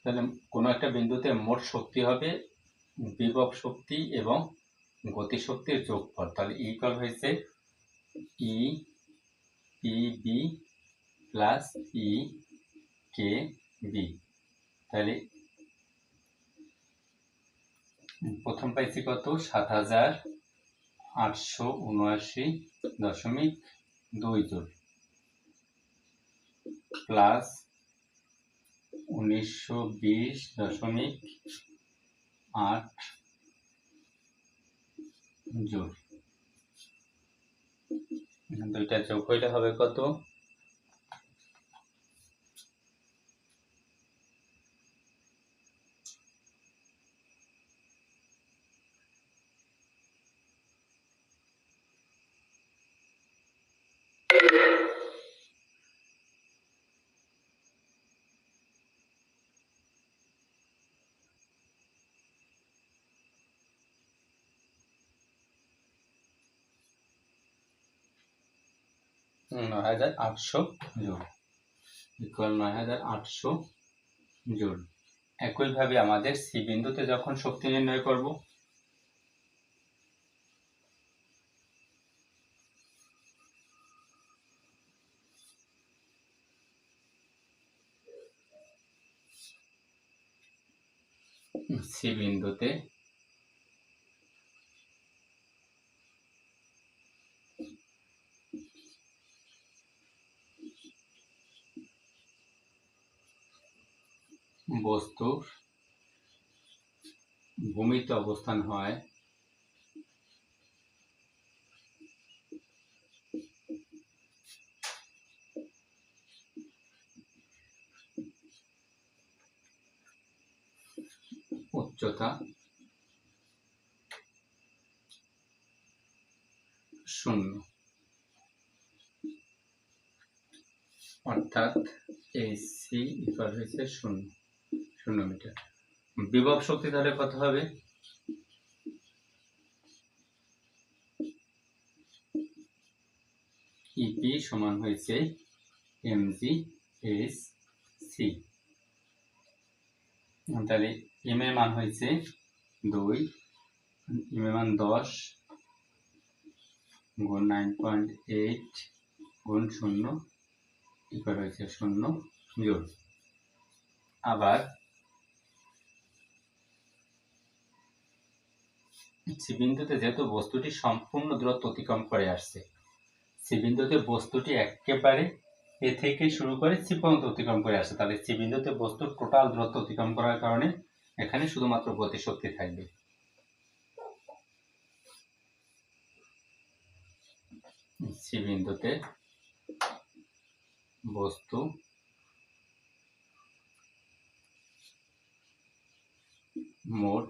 তাহলে কোনো একটা বিন্দুতে মোট শক্তি হবে বিভব শক্তি এবং গতিশক্তির যোগফল। তাহলে ইকুয়াল হয়েছে E P B plus E K B. তাহলে প্রথম পাইছি কত 7879.2 জুল প্লাস 1920.8 জুল, দুইটা যোগ হইলে হবে কত 9800 জুল, ইকুয়াল 9800 জুল। একইভাবে আমাদের সি বিন্দুতে যখন শক্তি নির্ণয় করব, সি বিন্দুতে বস্তুর ভূমিতে অবস্থান হয় তীব্রতা 0, অর্থাৎ AC ইকুয়াল হয়েছে 0 মিটার। বিভব শক্তি তাহলে কত হবে? EP সমান হয়েছে mg/c। তাহলে m এর মান হয়েছে 2, m এর মান 10 গুণ 9.8 গুণ 0 ইকুয়াল হয়েছে 0 জুল। আবার সি বিন্দুতে যেহেতু বস্তুটি সম্পূর্ণ দূরত্ব অতিক্রম করে আসছে, সি বিন্দুতে বস্তুটি একেবারে এ থেকে শুরু করে সি পর্যন্ত অতিক্রম করে আসছে, তাহলে সি বিন্দুতে বস্তুর টোটাল দূরত্ব অতিক্রম করার কারণে এখানে শুধুমাত্র গতিশক্তি থাকবে। সি বিন্দুতে বস্তু মোট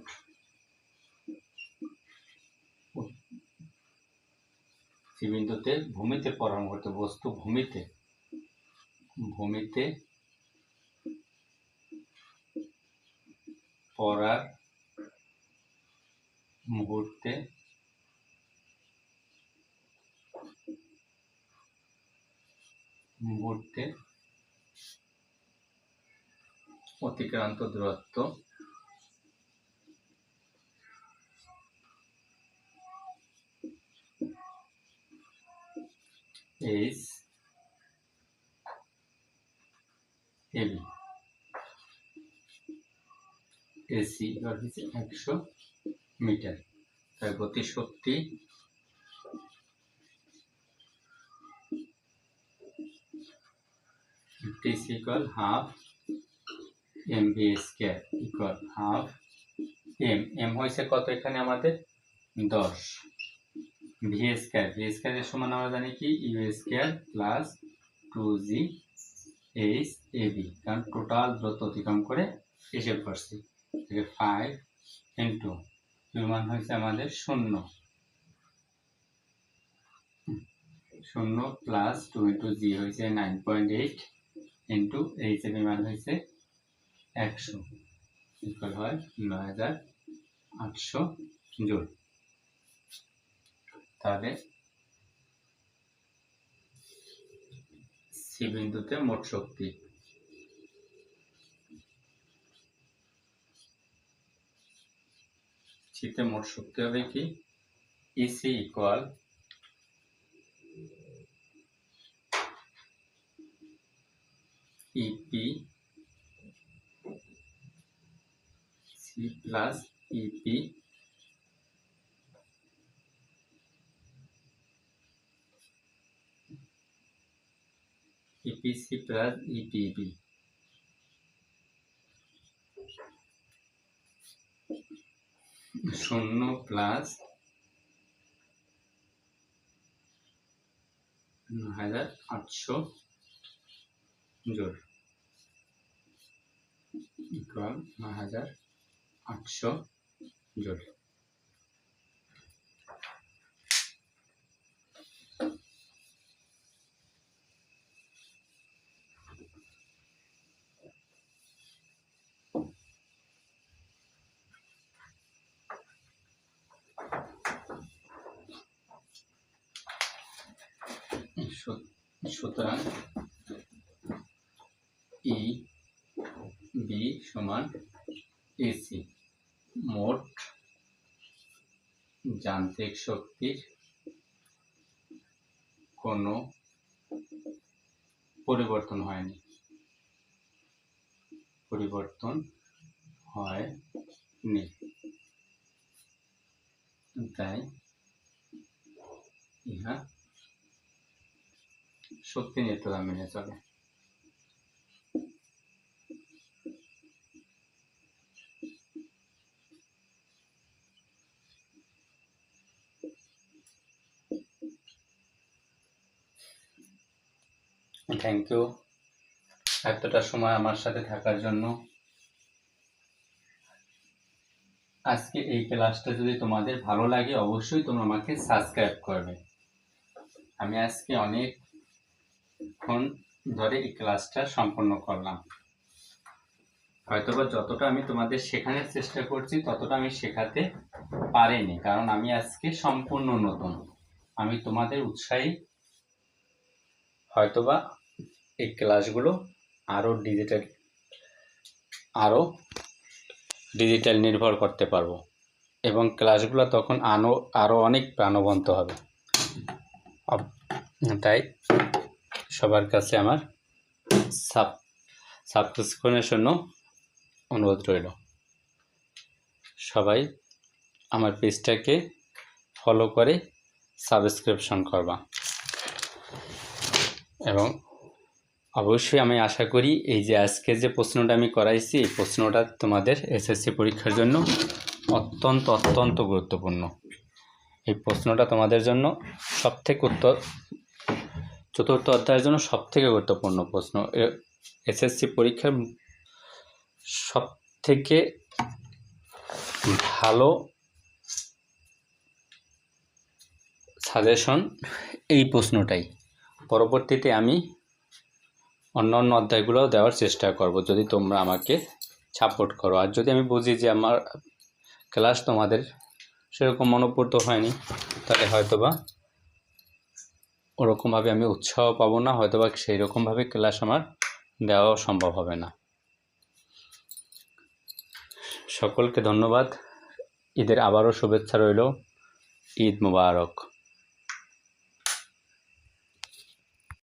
সি বিন্দুতে ভূমিতে পড়ার মুহূর্তে বস্তু ভূমিতে পড়ার মুহূর্তে অতিক্রান্ত দূরত্ব এইচ এবি, এসি এবার হচ্ছে 100 মিটার। তাই গতিশক্তি T equal half mv square equal half m হয়েছে কত এখানে আমাদের 10, v স্কয়ার এর সমান আমরা জানি কি u square plus 2g h ab, কারণ টোটাল দূরত্ব অতিক্রম করে এসে পড়ছি। 5 ইন্টু এর মান হয়েছে আমাদের 0 প্লাস 2 ইন্টু জি হয়েছে 9.8 ইন্টু এইচ এর মান হয়েছে 100 ইকুয়াল হয় 9800 জুল। তাহলে সি বিন্দুতে মোট শক্তি সিতে মোট শক্তি হবে কি EC equal EP C plus EP EPC plus EPB. শূন্য প্লাস 9800 জোর ইকুয়াল 9800 জোর। সুতরাং ই বি সমান এসি, মোট যান্ত্রিক শক্তির কোনো পরিবর্তন হয়নি, তাই ইহা শক্তি নিত্যতা মেনে চলে। থ্যাংক ইউ এতটা সময় আমার সাথে থাকার জন্য। আজকে এই ক্লাসটা যদি তোমাদের ভালো লাগে অবশ্যই তোমরা আমাকে সাবস্ক্রাইব করবে। আমি আজকে অনেকক্ষণ ধরে এই ক্লাসটা সম্পন্ন করলাম। হয়তোবা যতটা আমি তোমাদের শেখানোর চেষ্টা করছি ততটা আমি শেখাতে পারিনি, কারণ আমি আজকে সম্পূর্ণ নতুন। আমি তোমাদের উৎসাহী, হয়তোবা এই ক্লাসগুলো আরও ডিজিটাল নির্ভর করতে পারবো এবং ক্লাসগুলো তখন আরও অনেক প্রাণবন্ত হবে। তাই সবার কাছে আমার সাবস্ক্রিপশনের জন্য অনুরোধ রইল। সবাই আমার পেজটাকে ফলো করে সাবস্ক্রিপশন করবা এবং অবশ্যই আমি আশা করি এই যে আজকে যে প্রশ্নটা আমি করাইছি এই প্রশ্নটা তোমাদের এসএসসি পরীক্ষার জন্য অত্যন্ত গুরুত্বপূর্ণ। এই প্রশ্নটা তোমাদের জন্য চতুর্থ অধ্যায়ের জন্য সবথেকে গুরুত্বপূর্ণ প্রশ্ন। এসএসসি পরীক্ষার সবথেকে ভালো সাজেশন এই প্রশ্নটাই। পরবর্তীতে আমি অন্যান্য অধ্যায়গুলোও দেওয়ার চেষ্টা করব যদি তোমরা আমাকে সাপোর্ট করো। আর যদি আমি বুঝি যে আমার ক্লাস তোমাদের সেরকম মনোপুত হয়নি, তাহলে হয়তোবা ওরকমভাবে আমি উৎসাহ পাবো না, হয়তোবা সেই রকমভাবে ক্লাস আমার দেওয়াও সম্ভব হবে না। সকলকে ধন্যবাদ। ঈদের আবারও শুভেচ্ছা রইল। ঈদ মুবারক।